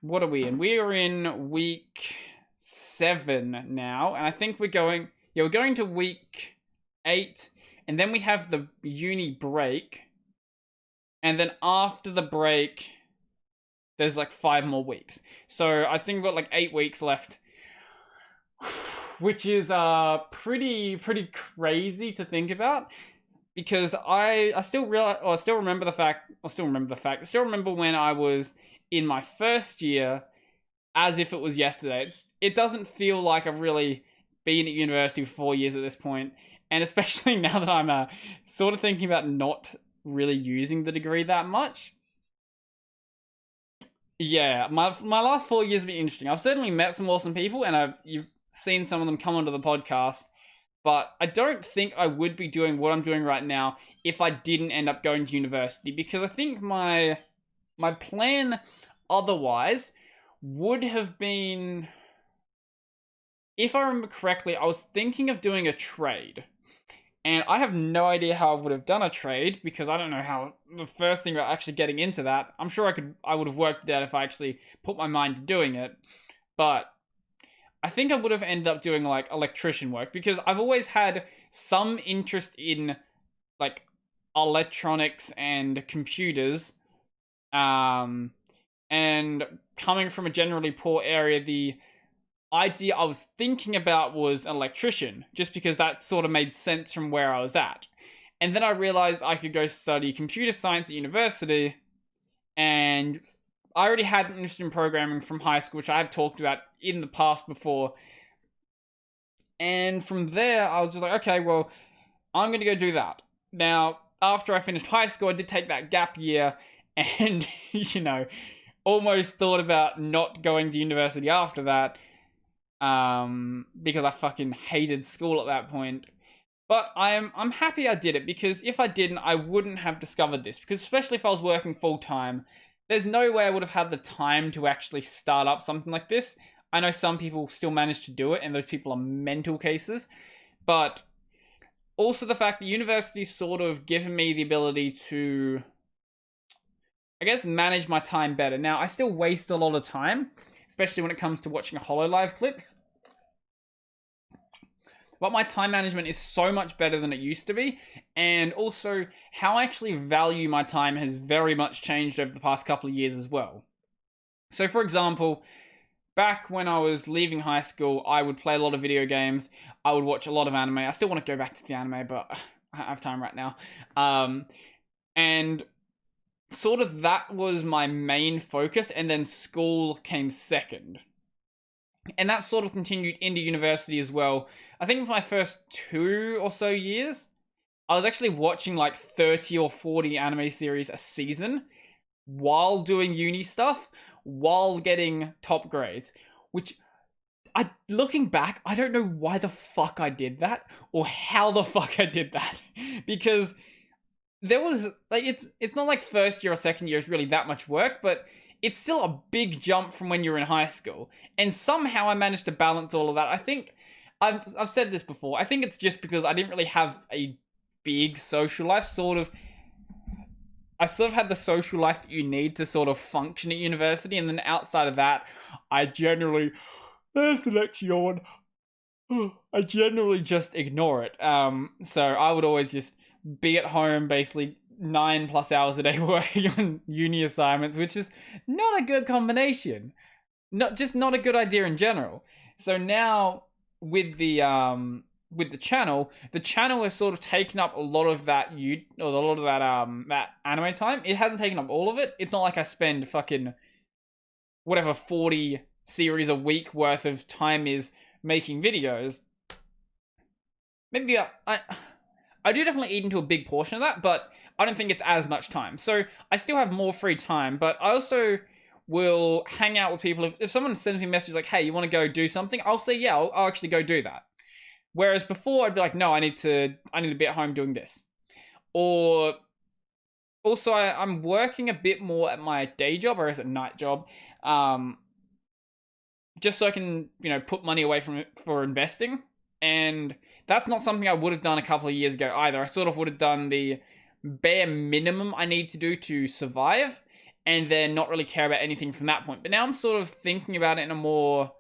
what are we in? We are in week 7 now, and I think we're going to week 8, and then we have the uni break, and then after the break, there's like 5 more weeks. So I think we've got like 8 weeks left, which is pretty crazy to think about, because I still remember when I was in my first year as if it was yesterday. It doesn't feel like I've really been at university for 4 years at this point, and especially now that I'm sort of thinking about not really using the degree that much. Yeah, my last 4 years have been interesting. I've certainly met some awesome people, and you've seen some of them come onto the podcast. But I don't think I would be doing what I'm doing right now if I didn't end up going to university, because I think my plan otherwise would have been, if I remember correctly, I was thinking of doing a trade. And I have no idea how I would have done a trade, because I don't know how the first thing about actually getting into that. I'm sure I would have worked it out if I actually put my mind to doing it. But I think I would have ended up doing like electrician work, because I've always had some interest in like electronics and computers. And coming from a generally poor area, the idea I was thinking about was an electrician, just because that sort of made sense from where I was at. And then I realized I could go study computer science at university, and I already had an interest in programming from high school, which I have talked about in the past before. And from there, I was just like, okay, well, I'm going to go do that. Now, after I finished high school, I did take that gap year, and, almost thought about not going to university after that, because I fucking hated school at that point. But I'm happy I did it, because if I didn't, I wouldn't have discovered this. Because especially if I was working full time, there's no way I would have had the time to actually start up something like this. I know some people still manage to do it, and those people are mental cases. But also the fact that university's sort of given me the ability to, I guess, manage my time better. Now, I still waste a lot of time, especially when it comes to watching Hololive clips. But my time management is so much better than it used to be. And also, how I actually value my time has very much changed over the past couple of years as well. So, for example, back when I was leaving high school, I would play a lot of video games. I would watch a lot of anime. I still want to go back to the anime, but I have time right now. And sort of that was my main focus, and then school came second. And that sort of continued into university as well. I think for my first 2 or so years, I was actually watching like 30 or 40 anime series a season while doing uni stuff, while getting top grades. Which, looking back, I don't know why the fuck I did that, or how the fuck I did that. Because there was, like, it's not like first year or second year is really that much work, but it's still a big jump from when you're in high school. And somehow I managed to balance all of that. I think, I've said this before, I think it's just because I didn't really have a big social life, I sort of had the social life that you need to sort of function at university, and then outside of that, I generally, there's the next yawn, I generally just ignore it. So I would always just be at home basically 9+ hours a day working on uni assignments, which is not a good combination. Not a good idea in general. So now with the channel has sort of taken up a lot of that that anime time. It hasn't taken up all of it. It's not like I spend fucking whatever 40 series a week worth of time is making videos. Maybe I do definitely eat into a big portion of that, but I don't think it's as much time. So I still have more free time, but I also will hang out with people. If someone sends me a message like, hey, you want to go do something? I'll say, yeah, I'll actually go do that. Whereas before I'd be like, no, I need to be at home doing this. Or also I'm working a bit more at my day job, or as a night job, just so I can, put money away from it for investing. And that's not something I would have done a couple of years ago either. I sort of would have done the bare minimum I need to do to survive, and then not really care about anything from that point. But now I'm sort of thinking about it in a more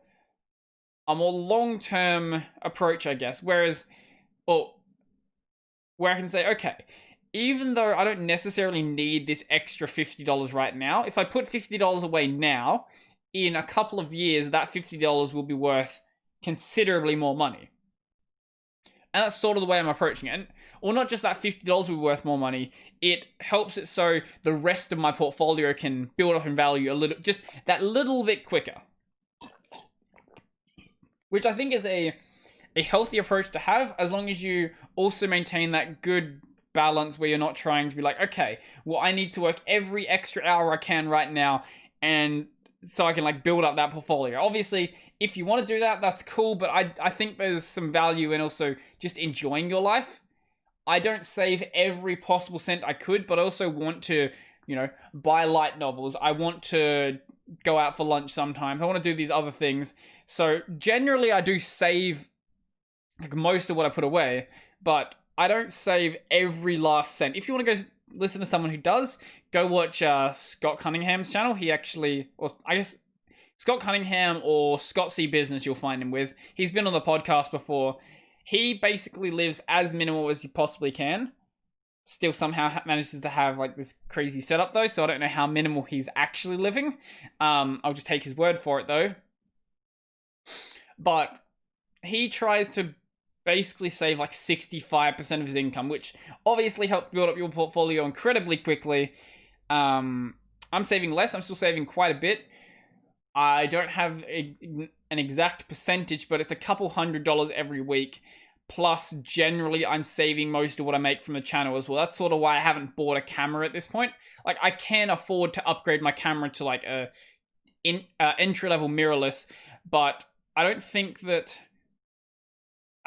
long-term approach, I guess. Where I can say, okay, even though I don't necessarily need this extra $50 right now, if I put $50 away now, in a couple of years, that $50 will be worth considerably more money. And that's sort of the way I'm approaching it. Or not just that $50 will be worth more money, it helps it so the rest of my portfolio can build up in value just that little bit quicker. Which I think is a healthy approach to have, as long as you also maintain that good balance where you're not trying to be like, okay, well, I need to work every extra hour I can right now, and so I can like build up that portfolio. Obviously, if you want to do that, that's cool, but I think there's some value in also just enjoying your life. I don't save every possible cent I could, but I also want to, buy light novels. I want to go out for lunch sometimes. I want to do these other things. So generally I do save like most of what I put away, but I don't save every last cent. If you want to go listen to someone who does, go watch Scott Cunningham's channel. He actually, or I guess Scott Cunningham or Scott C Business, you'll find him with. He's been on the podcast before. He basically lives as minimal as he possibly can. Still somehow manages to have like this crazy setup though, so I don't know how minimal he's actually living. I'll just take his word for it though. But he tries to basically save like 65% of his income, which obviously helps build up your portfolio incredibly quickly. I'm saving less. I'm still saving quite a bit. I don't have an exact percentage, but it's a couple $100 every week. Plus, generally, I'm saving most of what I make from the channel as well. That's sort of why I haven't bought a camera at this point. Like, I can afford to upgrade my camera to like a entry-level mirrorless, but I don't think that,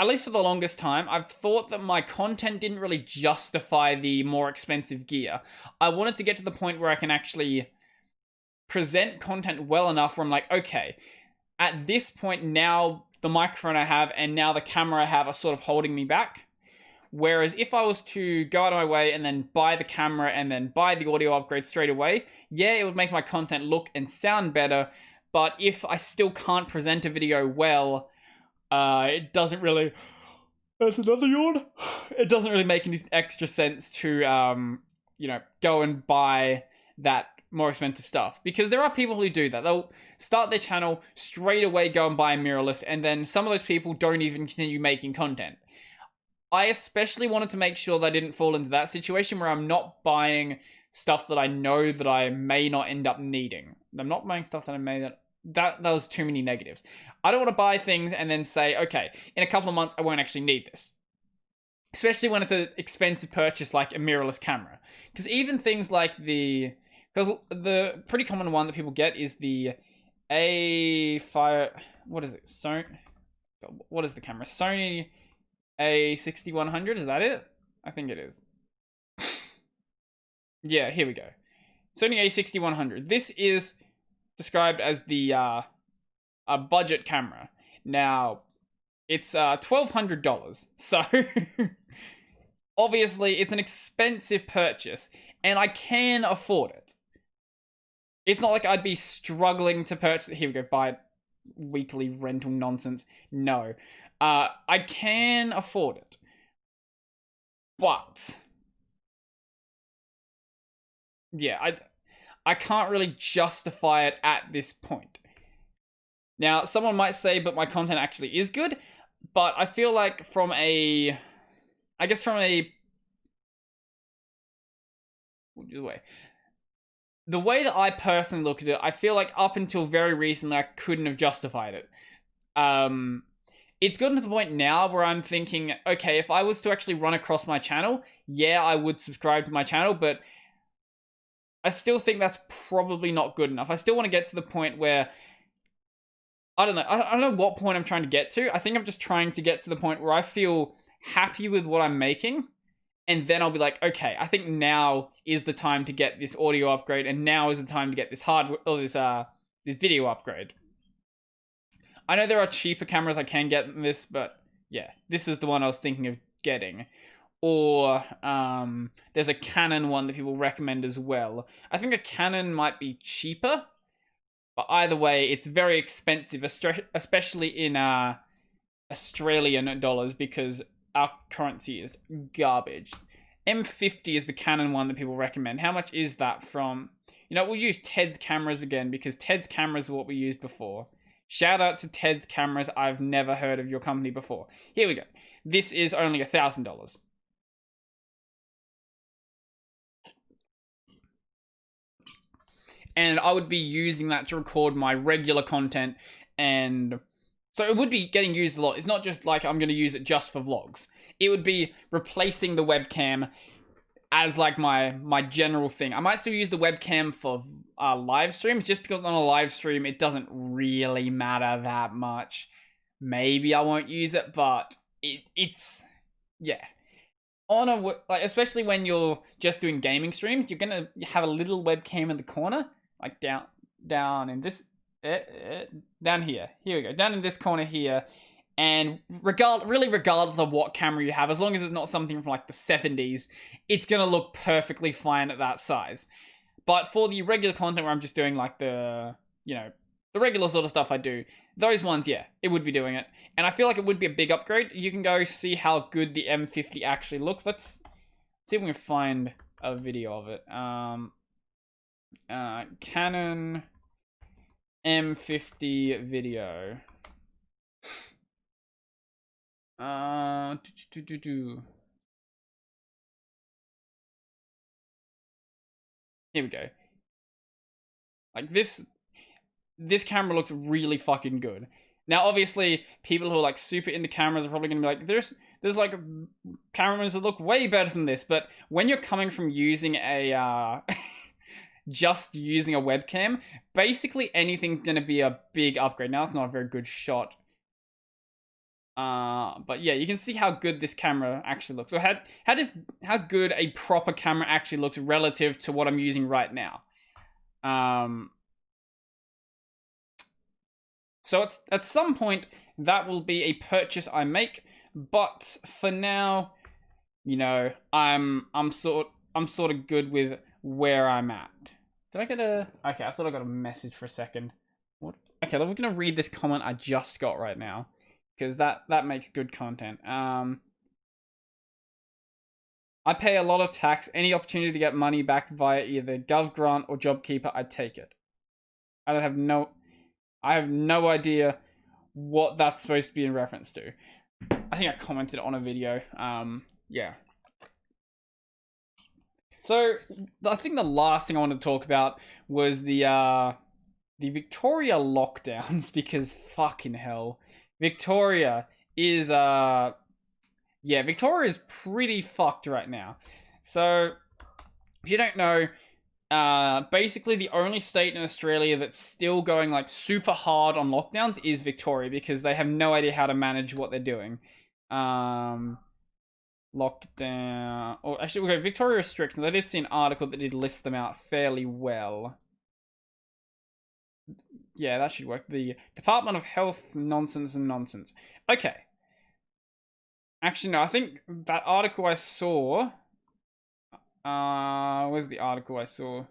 at least for the longest time, I've thought that my content didn't really justify the more expensive gear. I wanted to get to the point where I can actually present content well enough where I'm like, okay, at this point now, the microphone I have and now the camera I have are sort of holding me back. Whereas if I was to go out of my way and then buy the camera and then buy the audio upgrade straight away, yeah, it would make my content look and sound better. But if I still can't present a video well, it doesn't really... That's another yawn. It doesn't really make any extra sense to, go and buy that more expensive stuff, because there are people who do that. They'll start their channel straight away, go and buy a mirrorless, and then some of those people don't even continue making content. I especially wanted to make sure that I didn't fall into that situation where I'm not buying stuff that I know that I may not end up needing. I'm not buying stuff that I may not... That was too many negatives. I don't want to buy things and then say, okay, in a couple of months I won't actually need this. Especially when it's an expensive purchase like a mirrorless camera. Because even things like because the pretty common one that people get is the what is it? What is the camera? Sony A6100, is that it? I think it is. Yeah, here we go. Sony A6100. This is described as the a budget camera. Now, it's $1,200. So, obviously, it's an expensive purchase, and I can afford it. It's not like I'd be struggling to purchase it. Here we go, buy weekly rental nonsense. No. I can afford it. But, yeah, I can't really justify it at this point. Now, someone might say, but my content actually is good, but I feel like the way that I personally look at it, I feel like up until very recently, I couldn't have justified it. It's gotten to the point now where I'm thinking, okay, if I was to actually run across my channel, yeah, I would subscribe to my channel, but I still think that's probably not good enough. I still want to get to the point where, I don't know. I don't know what point I'm trying to get to. I think I'm just trying to get to the point where I feel happy with what I'm making. And then I'll be like, okay, I think now is the time to get this audio upgrade. And now is the time to get this this video upgrade. I know there are cheaper cameras I can get than this, but yeah, this is the one I was thinking of getting. Or there's a Canon one that people recommend as well. I think a Canon might be cheaper. But either way, it's very expensive, especially in Australian dollars, because our currency is garbage. M50 is the Canon one that people recommend. How much is that from... we'll use Ted's cameras again, because Ted's cameras were what we used before. Shout out to Ted's cameras. I've never heard of your company before. Here we go. This is only $1,000. And I would be using that to record my regular content, and so it would be getting used a lot. It's not just like I'm going to use it just for vlogs. It would be replacing the webcam, as like my general thing. I might still use the webcam for live streams, just because on a live stream it doesn't really matter that much. Maybe I won't use it, but it's yeah. On a like, especially when you're just doing gaming streams, you're gonna have a little webcam in the corner, like down in this down here. Here we go, down in this corner here. And regardless of what camera you have, as long as it's not something from like the 70s, it's gonna look perfectly fine at that size. But for the regular content where I'm just doing like the regular sort of stuff I do, those ones, yeah, it would be doing it. And I feel like it would be a big upgrade. You can go see how good the M50 actually looks. Let's see if we can find a video of it. Canon M50 video. Here we go. Like this camera looks really fucking good. Now, obviously, people who are like super into cameras are probably gonna be like, there's like cameras that look way better than this. But when you're coming from using a just using a webcam, basically anything's gonna be a big upgrade. Now, it's not a very good shot. But yeah, you can see how good this camera actually looks. So how good a proper camera actually looks relative to what I'm using right now. So it's at some point that will be a purchase I make, but for now, I'm sort of good with where I'm at. Did I get a? Okay, I thought I got a message for a second. What? Okay, we're gonna read this comment I just got right now, because that makes good content. I pay a lot of tax. Any opportunity to get money back via either Gov grant or JobKeeper, I'd take it. I have no idea what that's supposed to be in reference to. I think I commented on a video. Yeah. So I think the last thing I wanted to talk about was the Victoria lockdowns, because fucking hell, Victoria is Victoria is pretty fucked right now. So if you don't know, basically the only state in Australia that's still going like super hard on lockdowns is Victoria, because they have no idea how to manage what they're doing. Lockdown, or actually we'll go Victoria restrictions. I did see an article that did list them out fairly well. Yeah, that should work. The Department of Health nonsense. Okay. Actually, no, I think that article I saw... where's the article I saw?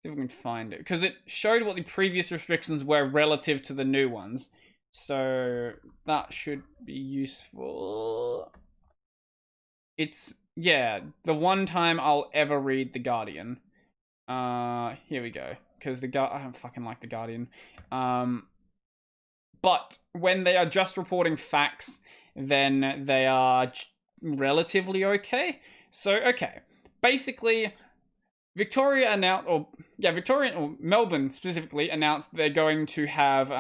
See if we can find it. Because it showed what the previous restrictions were relative to the new ones. So, that should be useful. It's, yeah, the one time I'll ever read The Guardian. Here we go. Because I don't fucking like The Guardian. But when they are just reporting facts, then they are relatively okay. So, okay. Basically, Victoria announced, or Melbourne specifically announced they're going to have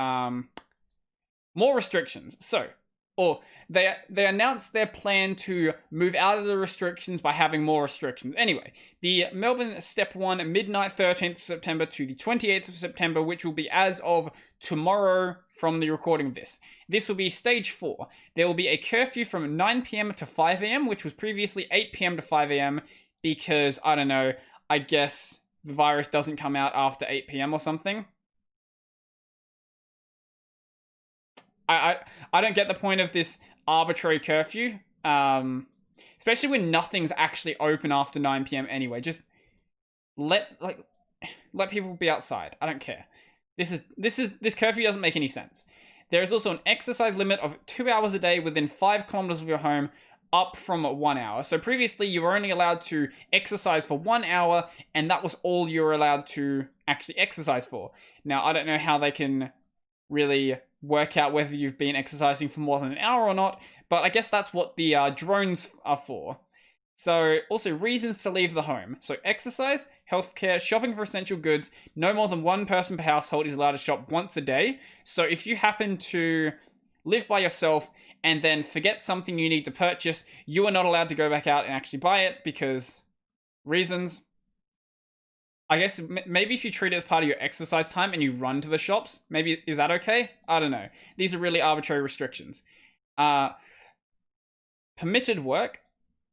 more restrictions. So, or they announced their plan to move out of the restrictions by having more restrictions. Anyway, the Melbourne Step 1, midnight 13th of September to the 28th of September, which will be as of tomorrow from the recording of this. This will be Stage 4. There will be a curfew from 9 p.m. to 5 a.m., which was previously 8 p.m. to 5 a.m. because, I don't know, I guess the virus doesn't come out after 8 p.m. or something. I don't get the point of this arbitrary curfew, especially when nothing's actually open after 9 p.m. anyway. Just let people be outside. I don't care. This curfew doesn't make any sense. There is also an exercise limit of 2 hours a day within 5 kilometers of your home, up from 1 hour. So previously you were only allowed to exercise for 1 hour, and that was all you were allowed to actually exercise for. Now, I don't know how they can really work out whether you've been exercising for more than an hour or not, but I guess that's what the drones are for. So, also, reasons to leave the home. So, exercise, healthcare, shopping for essential goods. No more than one person per household is allowed to shop once a day. So, if you happen to live by yourself and then forget something you need to purchase, you are not allowed to go back out and actually buy it because reasons. I guess maybe if you treat it as part of your exercise time and you run to the shops, maybe is that okay? I don't know. These are really arbitrary restrictions. Permitted work,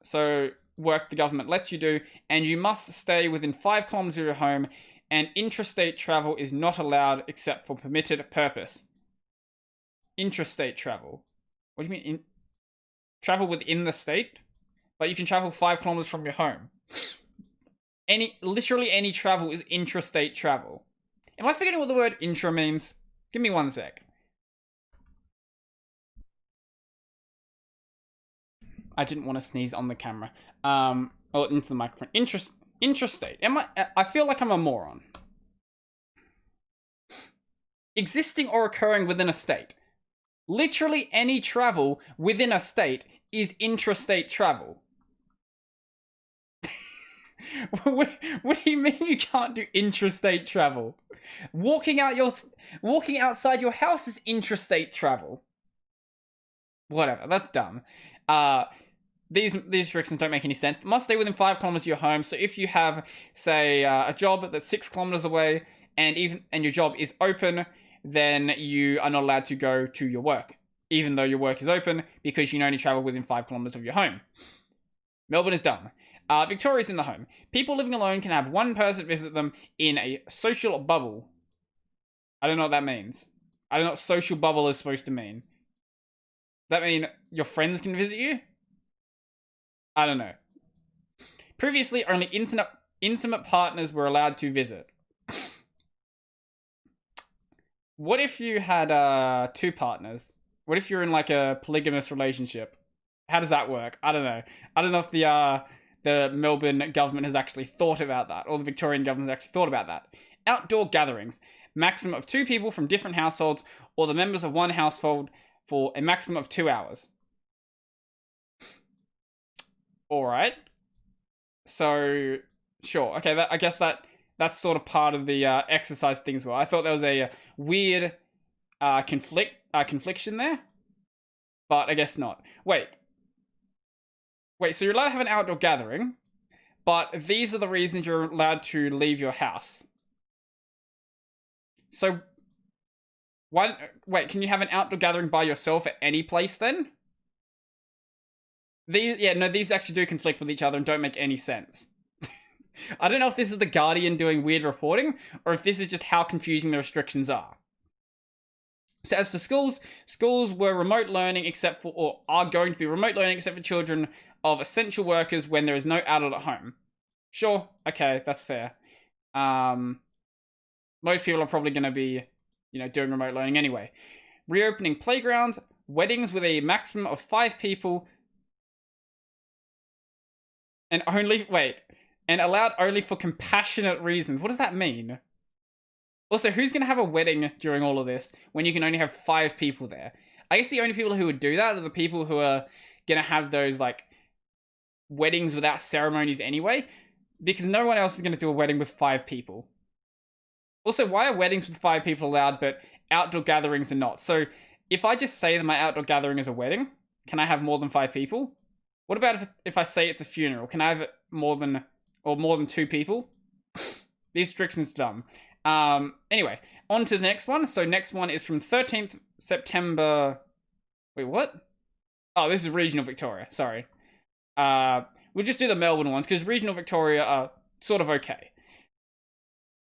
so work the government lets you do, and you must stay within 5 kilometers of your home, and intrastate travel is not allowed except for permitted purpose. Intrastate travel. What do you mean? Travel within the state? But you can travel 5 kilometers from your home. Literally any travel is intrastate travel. Am I forgetting what the word intra means? Give me 1 sec. I didn't want to sneeze on the camera. Or into the microphone. Intrastate. I feel like I'm a moron. Existing or occurring within a state. Literally any travel within a state is intrastate travel. What do you mean you can't do intrastate travel? Walking outside your house is intrastate travel. Whatever, that's dumb. These restrictions don't make any sense. Must stay within 5 kilometers of your home. So if you have, say, a job that's 6 kilometers away, and your job is open, then you are not allowed to go to your work, even though your work is open, because you can only travel within 5 kilometers of your home. Melbourne is dumb. Victoria's in the home. People living alone can have one person visit them in a social bubble. I don't know what that means. I don't know what social bubble is supposed to mean. Does that mean your friends can visit you? I don't know. Previously, only intimate partners were allowed to visit. What if you had 2 partners? What if you're in like a polygamous relationship? How does that work? I don't know. I don't know if the Melbourne government has actually thought about that, or the Victorian government has actually thought about that. Outdoor gatherings. Maximum of 2 people from different households, or the members of one household for a maximum of 2 hours. Alright. So, sure. Okay, I guess that's sort of part of the exercise thing as well. I thought there was a weird confliction there, but I guess not. Wait, so you're allowed to have an outdoor gathering, but these are the reasons you're allowed to leave your house. So, can you have an outdoor gathering by yourself at any place then? These actually do conflict with each other and don't make any sense. I don't know if this is The Guardian doing weird reporting, or if this is just how confusing the restrictions are. So as for schools were remote learning or are going to be remote learning except for children of essential workers when there is no adult at home. Sure, okay, that's fair. Most people are probably going to be, doing remote learning anyway. Reopening playgrounds, weddings with a maximum of 5 people, and allowed only for compassionate reasons. What does that mean? Also, who's going to have a wedding during all of this when you can only have 5 people there? I guess the only people who would do that are the people who are going to have those, weddings without ceremonies anyway, because no one else is going to do a wedding with 5 people. Also, why are weddings with 5 people allowed, but outdoor gatherings are not? So, if I just say that my outdoor gathering is a wedding, can I have more than 5 people? What about if I say it's a funeral? Can I have more than 2 people? These restrictions are dumb. Anyway, on to the next one. So next one is from 13th September. Wait, what? Oh, this is regional Victoria. Sorry. We'll just do the Melbourne ones because regional Victoria are sort of okay.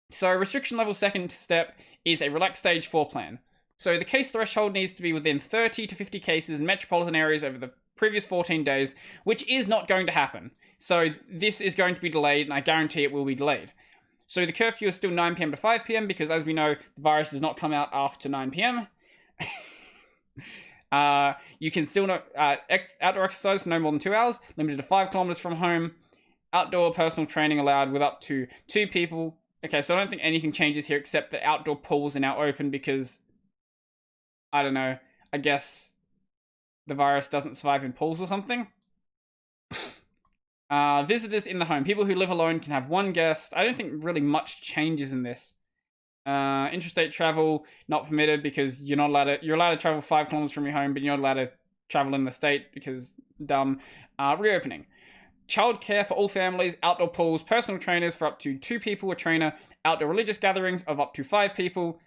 So restriction level second step is a relaxed stage 4 plan. So the case threshold needs to be within 30 to 50 cases in metropolitan areas over the previous 14 days, which is not going to happen. So this is going to be delayed, and I guarantee it will be delayed. So the curfew is still 9 p.m. to 5 p.m. because, as we know, the virus does not come out after 9 p.m. You can still not outdoor exercise for no more than 2 hours, limited to 5 kilometers from home. Outdoor personal training allowed with up to 2 people. Okay, so I don't think anything changes here except that outdoor pools are now open because, I don't know, I guess the virus doesn't survive in pools or something. Visitors in the home. People who live alone can have 1 guest. I don't think really much changes in this. Interstate travel, not permitted because you're allowed to travel 5 kilometers from your home, but you're not allowed to travel in the state because dumb. Reopening. Childcare for all families, outdoor pools, personal trainers for up to 2 people, a trainer, outdoor religious gatherings of up to 5 people.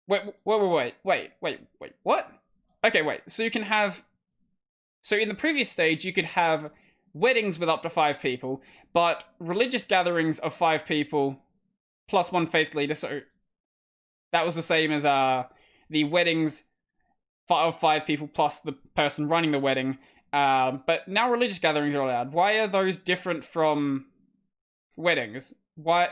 Wait, what? Okay, wait. So you can have... So in the previous stage, you could have weddings with up to 5 people, but religious gatherings of 5 people plus 1 faith leader. So that was the same as the weddings of 5 people plus the person running the wedding. But now religious gatherings are allowed. Why are those different from weddings? Why?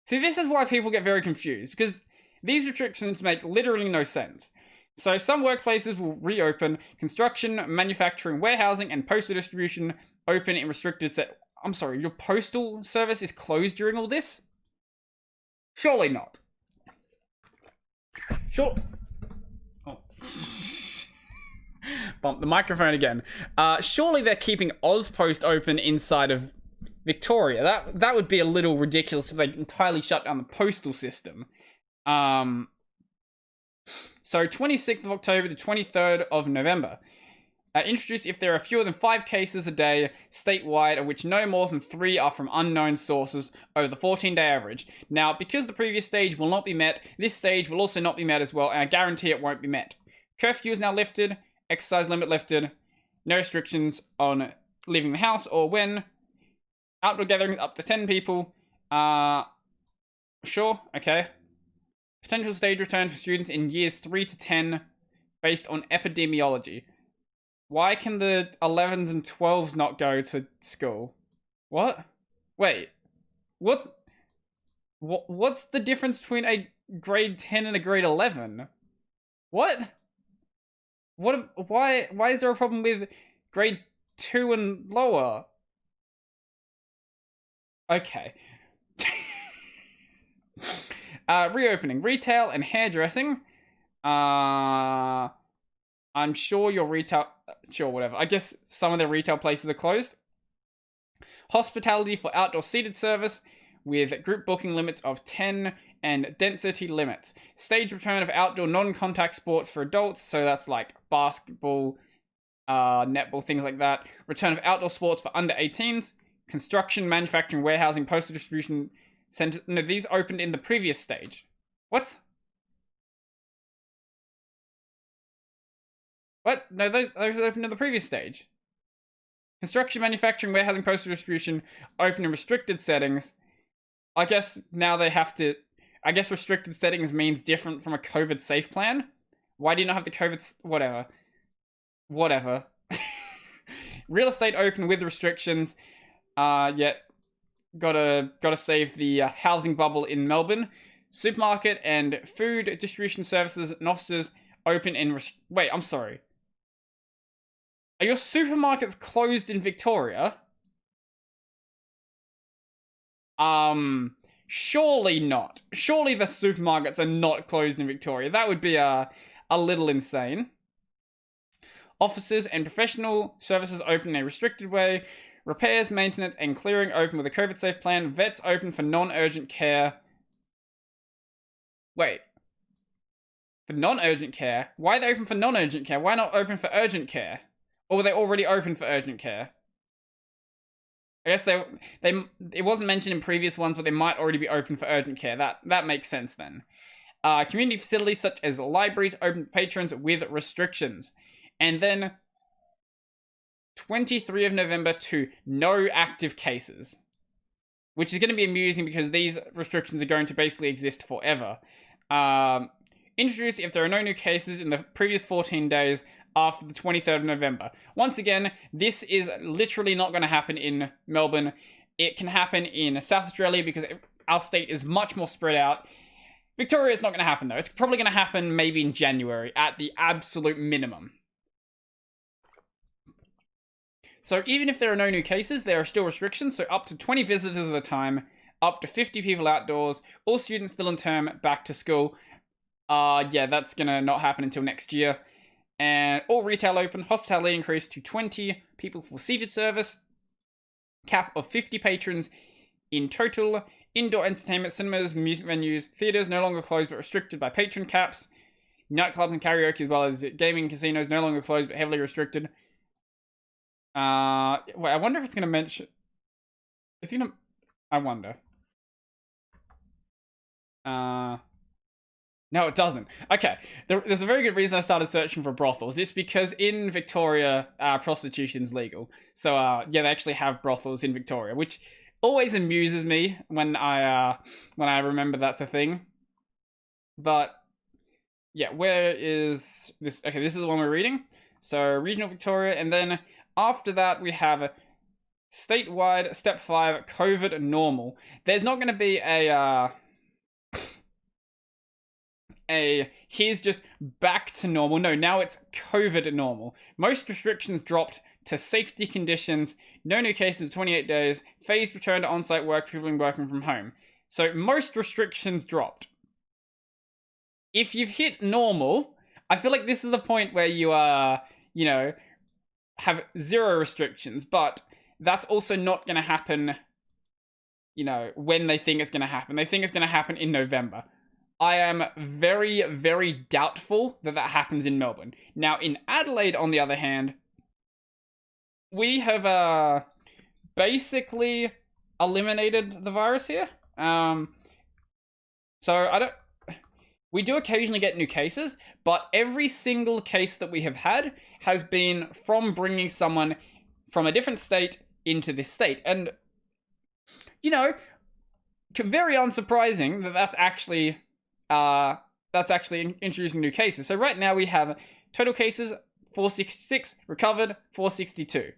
See, this is why people get very confused, because these restrictions make literally no sense. So some workplaces will reopen, construction, manufacturing, warehousing, and postal distribution open in restricted set. I'm sorry, your postal service is closed during all this? Surely not. Sure. Oh. Bump the microphone again. Surely they're keeping Ozpost open inside of Victoria. That would be a little ridiculous if they entirely shut down the postal system. So 26th of October to 23rd of November. Introduced if there are fewer than 5 cases a day statewide, of which no more than 3 are from unknown sources over the 14-day average. Now, because the previous stage will not be met, this stage will also not be met as well, and I guarantee it won't be met. Curfew is now lifted, exercise limit lifted, no restrictions on leaving the house or when. Outdoor gatherings up to 10 people. Sure, okay. Potential stage return for students in years 3 to 10 based on epidemiology. Why can the 11s and 12s not go to school? What? Wait. What's the difference between a grade 10 and a grade 11? What? Why is there a problem with grade 2 and lower? Okay. Reopening retail and hairdressing. I'm sure your retail... Sure, whatever. I guess some of the retail places are closed. Hospitality for outdoor seated service with group booking limits of 10 and density limits. Stage return of outdoor non-contact sports for adults. So that's like basketball, netball, things like that. Return of outdoor sports for under 18s. Construction, manufacturing, warehousing, postal distribution centers. No, these opened in the previous stage. What? What? No, those opened in the previous stage. Construction, manufacturing, warehousing, postal distribution open in restricted settings. I guess now they have to... I guess restricted settings means different from a COVID safe plan. Why do you not have the COVID... Whatever. Real estate open with restrictions. Yet gotta save the housing bubble in Melbourne. Supermarket and food distribution services and offices open in... Wait, I'm sorry. Are your supermarkets closed in Victoria? Surely not. Surely the supermarkets are not closed in Victoria. That would be a little insane. Offices and professional services open in a restricted way. Repairs, maintenance, and clearing open with a COVID-safe plan. Vets open for non-urgent care. Wait. For non-urgent care? Why are they open for non-urgent care? Why not open for urgent care? Or were they already open for urgent care? I guess it wasn't mentioned in previous ones, but they might already be open for urgent care. That makes sense then. Community facilities such as libraries open to patrons with restrictions. And then 23 of November to no active cases. Which is going to be amusing because these restrictions are going to basically exist forever. Introduced if there are no new cases in the previous 14 days after the 23rd of November. Once again, this is literally not going to happen in Melbourne. It can happen in South Australia because our state is much more spread out. Victoria is not going to happen though. It's probably going to happen maybe in January at the absolute minimum. So even if there are no new cases, there are still restrictions. So up to 20 visitors at a time, up to 50 people outdoors, all students still in term, back to school. Yeah, that's going to not happen until next year. And all retail open, hospitality increased to 20 people for seated service, cap of 50 patrons in total, Indoor entertainment, cinemas, music venues, theaters no longer closed but restricted by patron caps. Nightclubs and karaoke, as well as gaming and casinos, no longer closed but heavily restricted. Wait, I wonder if it's going to mention... It's going to... I wonder. No, it doesn't. Okay, there's a very good reason I started searching for brothels. It's because in Victoria, prostitution's legal. So, yeah, they actually have brothels in Victoria, which always amuses me when I remember that's a thing. But, yeah, where is this? Okay, this is the one we're reading. So, regional Victoria, and then after that we have statewide, step 5, COVID normal. There's not going to be here's just back to normal. No, now it's COVID normal. Most restrictions dropped to safety conditions, no new cases in 28 days, phased return to on-site work for people working from home. So most restrictions dropped. If you've hit normal, I feel like this is the point where you have 0 restrictions, but that's also not going to happen, when they think it's going to happen. They think it's going to happen in November. I am very, very doubtful that happens in Melbourne. Now, in Adelaide, on the other hand, we have basically eliminated the virus here. We do occasionally get new cases, but every single case that we have had has been from bringing someone from a different state into this state. And, very unsurprising that that's actually introducing new cases. So right now we have total cases 466, recovered 462,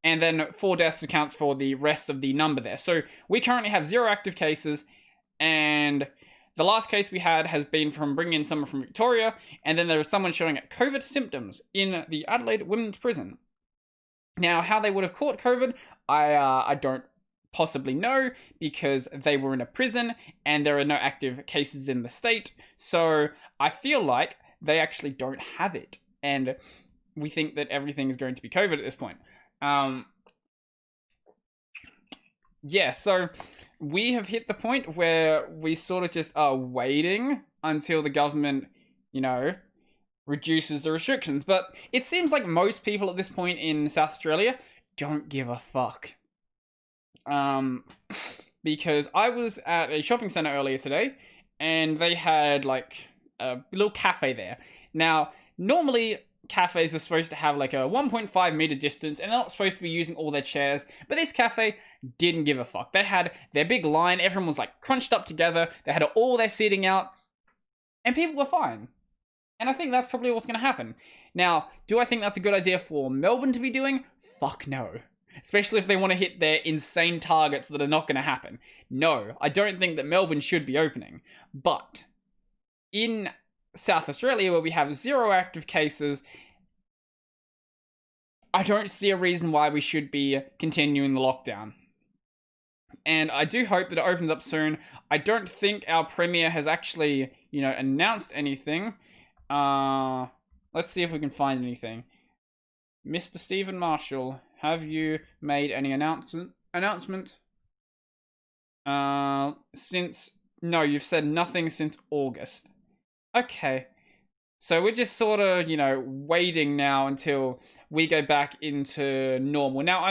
and then 4 deaths accounts for the rest of the number there. So we currently have 0 active cases, and the last case we had has been from bringing in someone from Victoria, and then there was someone showing COVID symptoms in the Adelaide Women's Prison. Now, how they would have caught COVID, I don't possibly know, because they were in a prison and there are no active cases in the state. So I feel like they actually don't have it, and we think that everything is going to be COVID at this point. Yeah, so we have hit the point where we sort of just are waiting until the government, reduces the restrictions. But it seems like most people at this point in South Australia don't give a fuck. Because I was at a shopping center earlier today, and they had like a little cafe there. Now, normally cafes are supposed to have like a 1.5 meter distance, and they're not supposed to be using all their chairs, but this cafe didn't give a fuck. They had their big line, everyone was like crunched up together, they had all their seating out, and people were fine. And I think that's probably what's going to happen. Now, do I think that's a good idea for Melbourne to be doing? Fuck no. Especially if they want to hit their insane targets that are not going to happen. No, I don't think that Melbourne should be opening. But in South Australia, where we have 0 active cases, I don't see a reason why we should be continuing the lockdown. And I do hope that it opens up soon. I don't think our Premier has actually, announced anything. Let's see if we can find anything. Mr. Stephen Marshall, have you made any announcement? No, you've said nothing since August. Okay. So we're just sort of, waiting now until we go back into normal. Now,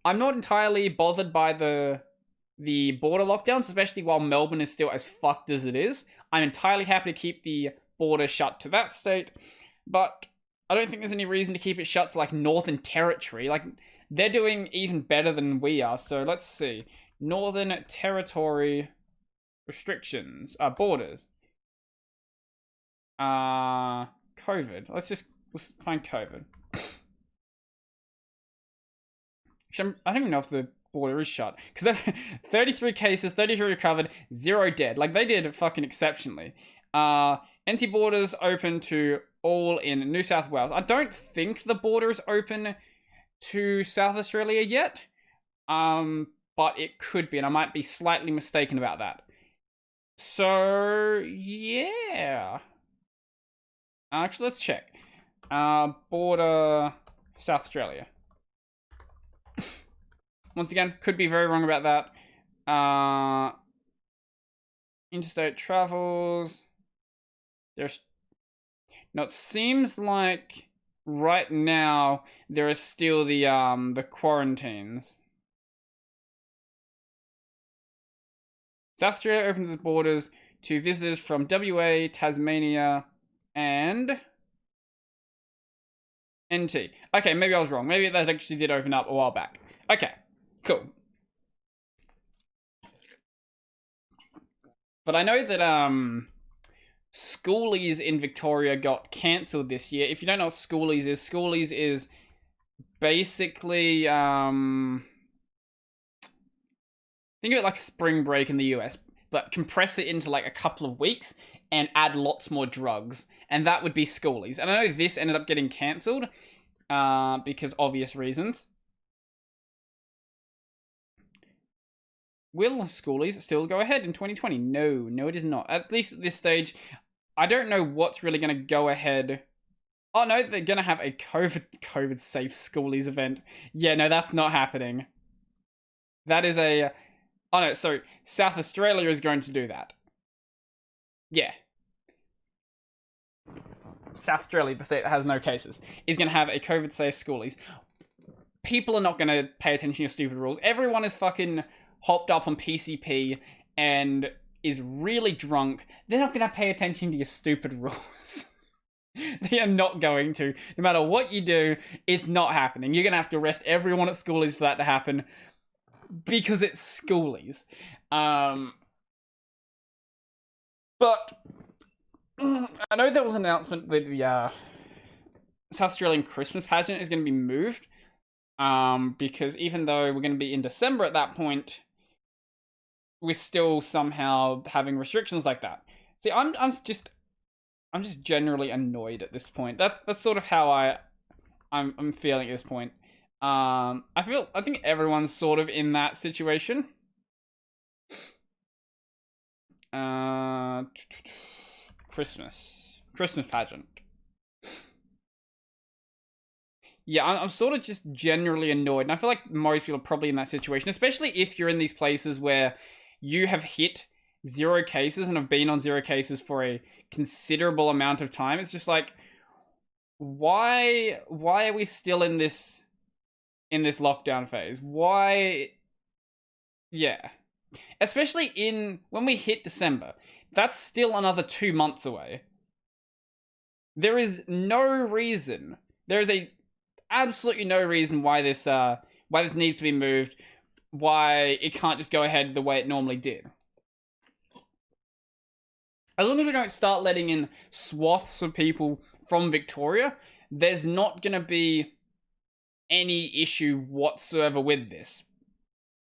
I'm not entirely bothered by the border lockdowns, especially while Melbourne is still as fucked as it is. I'm entirely happy to keep the border shut to that state, but I don't think there's any reason to keep it shut to like Northern Territory. Like, they're doing even better than we are. So let's see. Northern Territory restrictions, borders. COVID. Let's find COVID. Actually, I don't even know if the border is shut, because 33 cases, 33 recovered, 0 dead. Like, they did fucking exceptionally. NT borders open to all in New South Wales. I don't think the border is open to South Australia yet, but it could be, and I might be slightly mistaken about that. So yeah, actually, let's check. Border South Australia. Once again, could be very wrong about that. Interstate travels. There's... Now, it seems like right now there are still the quarantines. South Australia opens its borders to visitors from WA, Tasmania, and NT. Okay, maybe I was wrong. Maybe that actually did open up a while back. Okay, cool. But I know that Schoolies in Victoria got cancelled this year. If you don't know what Schoolies is basically think of it like spring break in the US, but compress it into like a couple of weeks and add lots more drugs, and that would be Schoolies. And I know this ended up getting cancelled because obvious reasons. Will Schoolies still go ahead in 2020? No, it is not. At least at this stage, I don't know what's really going to go ahead. Oh no, they're going to have a COVID safe Schoolies event. Yeah, no, that's not happening. That is a... Oh no, so South Australia is going to do that. Yeah. South Australia, the state that has no cases, is going to have a COVID safe Schoolies. People are not going to pay attention to your stupid rules. Everyone is fucking hopped up on PCP and is really drunk. They're not going to pay attention to your stupid rules. They are not going to. No matter what you do, it's not happening. You're going to have to arrest everyone at Schoolies for that to happen because it's Schoolies. But I know there was an announcement that the South Australian Christmas pageant is going to be moved. Because even though we're going to be in December at that point, we're still somehow having restrictions like that. See, I'm just generally annoyed at this point. That's sort of how I'm feeling at this point. I think everyone's sort of in that situation. Christmas pageant. Yeah, I'm sort of just generally annoyed, and I feel like most people are probably in that situation, especially if you're in these places where you have hit 0 cases and have been on 0 cases for a considerable amount of time. It's just like, why are we still in this lockdown phase? Why? Yeah. Especially when we hit December. That's still another 2 months away. There is no reason. There is absolutely no reason why this needs to be moved, why it can't just go ahead the way it normally did. As long as we don't start letting in swaths of people from Victoria, there's not going to be any issue whatsoever with this.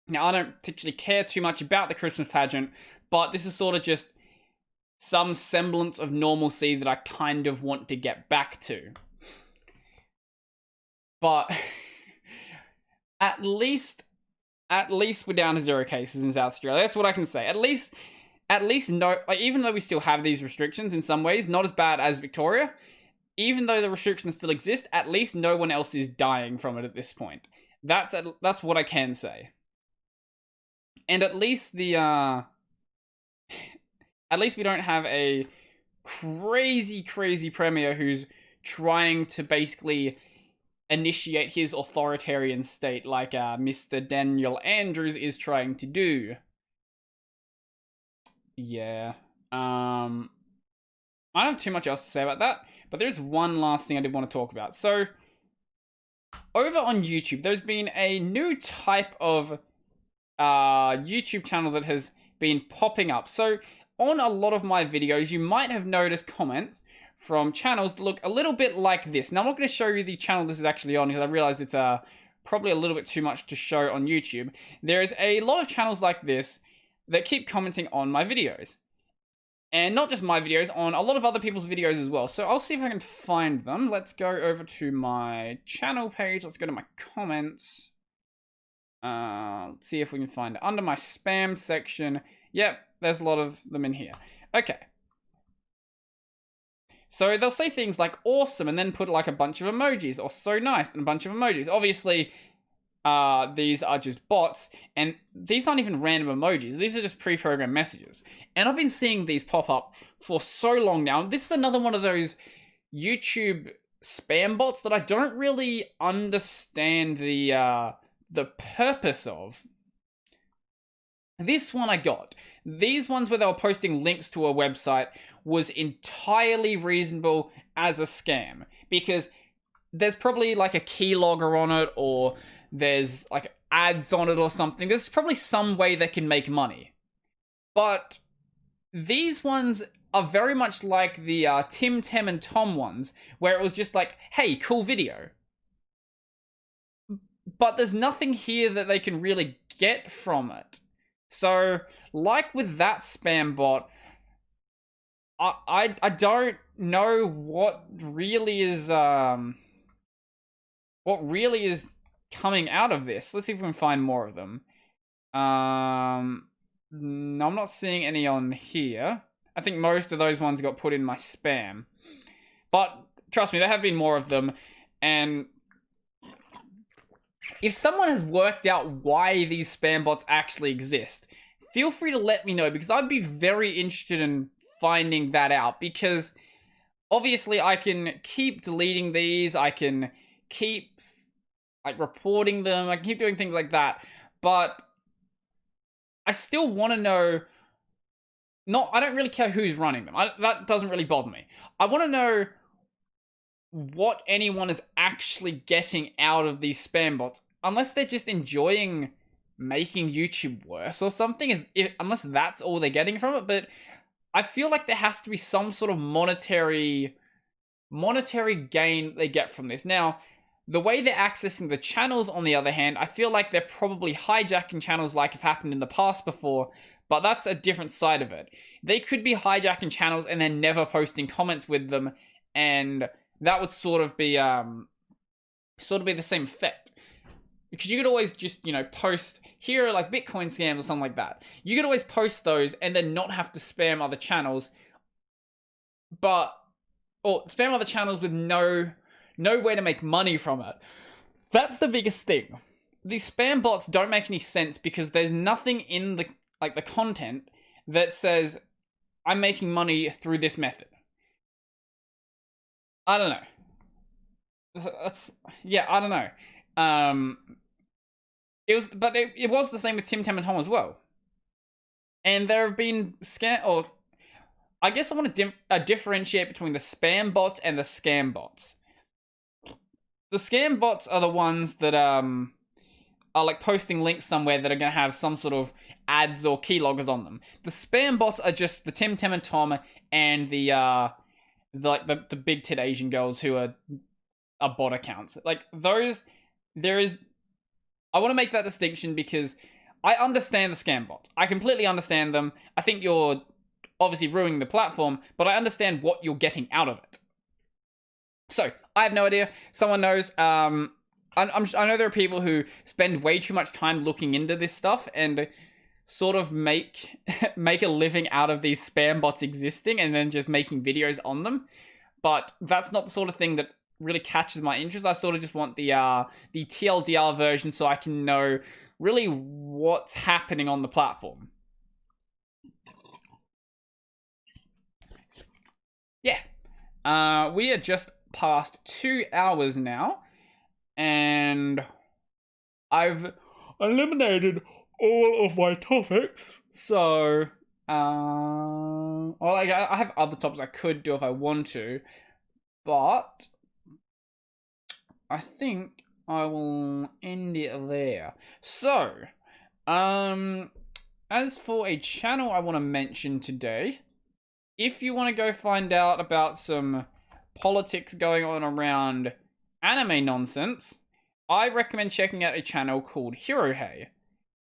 Now, I don't particularly care too much about the Christmas pageant, but this is sort of just some semblance of normalcy that I kind of want to get back to. But at least we're down to 0 cases in South Australia. That's what I can say. At least no, like, even though we still have these restrictions in some ways, not as bad as Victoria, even though the restrictions still exist, at least no one else is dying from it at this point. That's what I can say. And at least at least we don't have a crazy premier who's trying to basically initiate his authoritarian state like Mr. Daniel Andrews is trying to do. Yeah. I don't have too much else to say about that, but there's one last thing I did want to talk about. So, over on YouTube, there's been a new type of YouTube channel that has been popping up. So, on a lot of my videos, you might have noticed comments from channels that look a little bit like this. Now, I'm not going to show you the channel this is actually on because I realize it's probably a little bit too much to show on YouTube. There's a lot of channels like this that keep commenting on my videos. And not just my videos, on a lot of other people's videos as well. So I'll see if I can find them. Let's go over to my channel page. Let's go to my comments. Let's see if we can find it. Under my spam section. Yep, there's a lot of them in here. Okay. So they'll say things like awesome and then put like a bunch of emojis, or so nice and a bunch of emojis. Obviously, these are just bots, and these aren't even random emojis. These are just pre-programmed messages. And I've been seeing these pop up for so long now. This is another one of those YouTube spam bots that I don't really understand the purpose of. This one I got. These ones where they were posting links to a website was entirely reasonable as a scam, because there's probably like a keylogger on it, or there's like ads on it or something. There's probably some way they can make money. But these ones are very much like the Tim, Tem, and Tom ones, where it was just like, hey, cool video. But there's nothing here that they can really get from it. So, like with that spam bot, I don't know what really is coming out of this. Let's see if we can find more of them. No, I'm not seeing any on here. I think most of those ones got put in my spam. But trust me, there have been more of them. And if someone has worked out why these spam bots actually exist, feel free to let me know, because I'd be very interested in finding that out. Because obviously I can keep deleting these, I can keep like reporting them, I can keep doing things like that, but I still want to know. I don't really care who's running them. That doesn't really bother me. I want to know what anyone is actually getting out of these spam bots, unless they're just enjoying making YouTube worse or something, unless that's all they're getting from it. But I feel like there has to be some sort of monetary gain they get from this. Now, the way they're accessing the channels, on the other hand, I feel like they're probably hijacking channels like have happened in the past before, but that's a different side of it. They could be hijacking channels and then never posting comments with them, and that would sort of be the same effect. Because you could always just, post, here are like Bitcoin scams or something like that. You could always post those and then not have to spam other channels, or spam other channels with no way to make money from it. That's the biggest thing. These spam bots don't make any sense, because there's nothing in the content that says, I'm making money through this method. I don't know. I don't know. It was the same with Tim, Tam, and Tom as well. And there have been I guess I want to differentiate between the spam bots and the scam bots. The scam bots are the ones that are like posting links somewhere that are going to have some sort of ads or keyloggers on them. The spam bots are just the Tim, Tam, and Tom and the big tit Asian girls who are bot accounts. Like those, I want to make that distinction, because I understand the scam bots. I completely understand them. I think you're obviously ruining the platform, but I understand what you're getting out of it. So, I have no idea. Someone knows. I know there are people who spend way too much time looking into this stuff and sort of make a living out of these spam bots existing and then just making videos on them. But that's not the sort of thing that really catches my interest. I sort of just want the TLDR version, so I can know really what's happening on the platform. Yeah. We are just past 2 hours now, and I've eliminated all of my topics. So, I have other topics I could do if I want to, but I think I will end it there. So, as for a channel I want to mention today, if you want to go find out about some politics going on around anime nonsense, I recommend checking out a channel called Hirohei.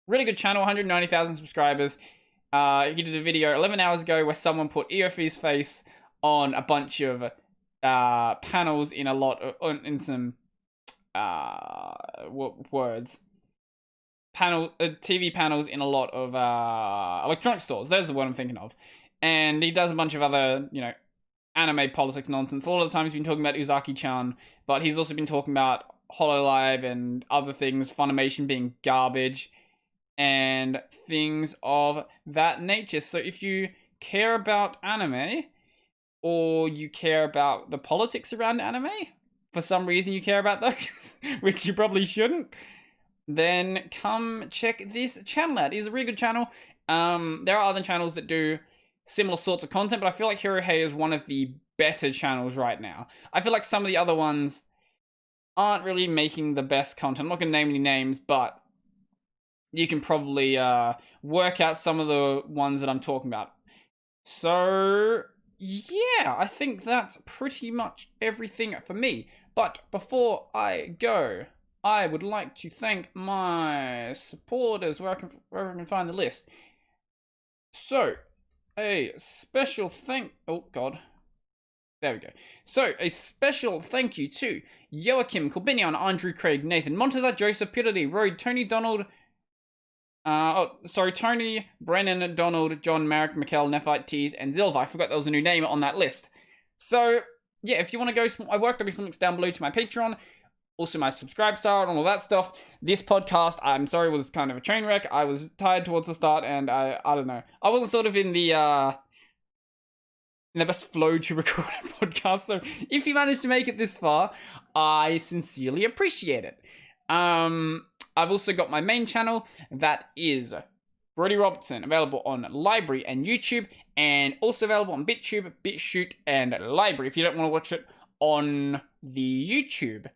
Really good channel, 190,000 subscribers. He did a video 11 hours ago where someone put Eofi's face on a bunch of panels in some TV panels in a lot of electronic stores. There's the one I'm thinking of. And he does a bunch of other, anime politics nonsense. A lot of the time he's been talking about Uzaki-chan, but he's also been talking about Hololive and other things, Funimation being garbage, and things of that nature. So if you care about anime, or you care about the politics around anime, for some reason you care about those, which you probably shouldn't, then come check this channel out. It's a really good channel. There are other channels that do similar sorts of content, but I feel like Hirohei is one of the better channels right now. I feel like some of the other ones aren't really making the best content. I'm not going to name any names, but you can probably work out some of the ones that I'm talking about. So, yeah, I think that's pretty much everything for me. But before I go, I would like to thank my supporters wherever I can find the list. So, a special oh god. There we go. So, a special thank you to Joachim, Corbinian, Andrew, Craig, Nathan, Montezat, Joseph, Peter D, Road, Tony, Donald, Tony, Brennan, Donald, John, Marek, Mikkel, Nephite, Tees, and Zilva. I forgot there was a new name on that list. So, yeah, if you want to go, I worked there'll be some links down below to my Patreon, also my subscribe star and all that stuff. This podcast, I'm sorry, was kind of a train wreck. I was tired towards the start, and I don't know. I wasn't sort of in the best flow to record a podcast, so if you managed to make it this far, I sincerely appreciate it. I've also got my main channel, that is Brody Robertson, available on LBRY and YouTube, and also available on BitTube, BitChute, and LBRY if you don't want to watch it on the YouTube.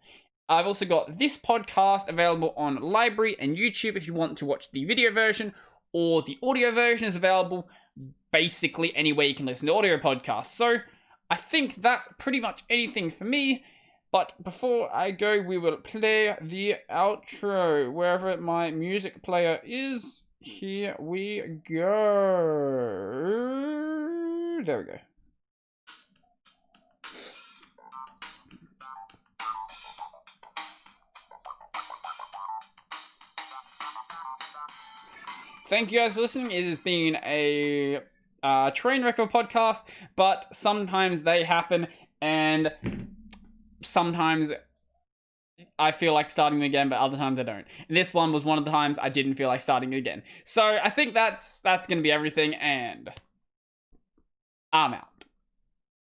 I've also got this podcast available on LBRY and YouTube if you want to watch the video version, or the audio version is available basically anywhere you can listen to audio podcasts. So I think that's pretty much anything for me. But before I go, we will play the outro wherever my music player is. Here we go. There we go. Thank you guys for listening. It has been a train wreck of a podcast, but sometimes they happen, and sometimes I feel like starting again, but other times I don't. And this one was one of the times I didn't feel like starting it again. So I think that's going to be everything, and I'm out.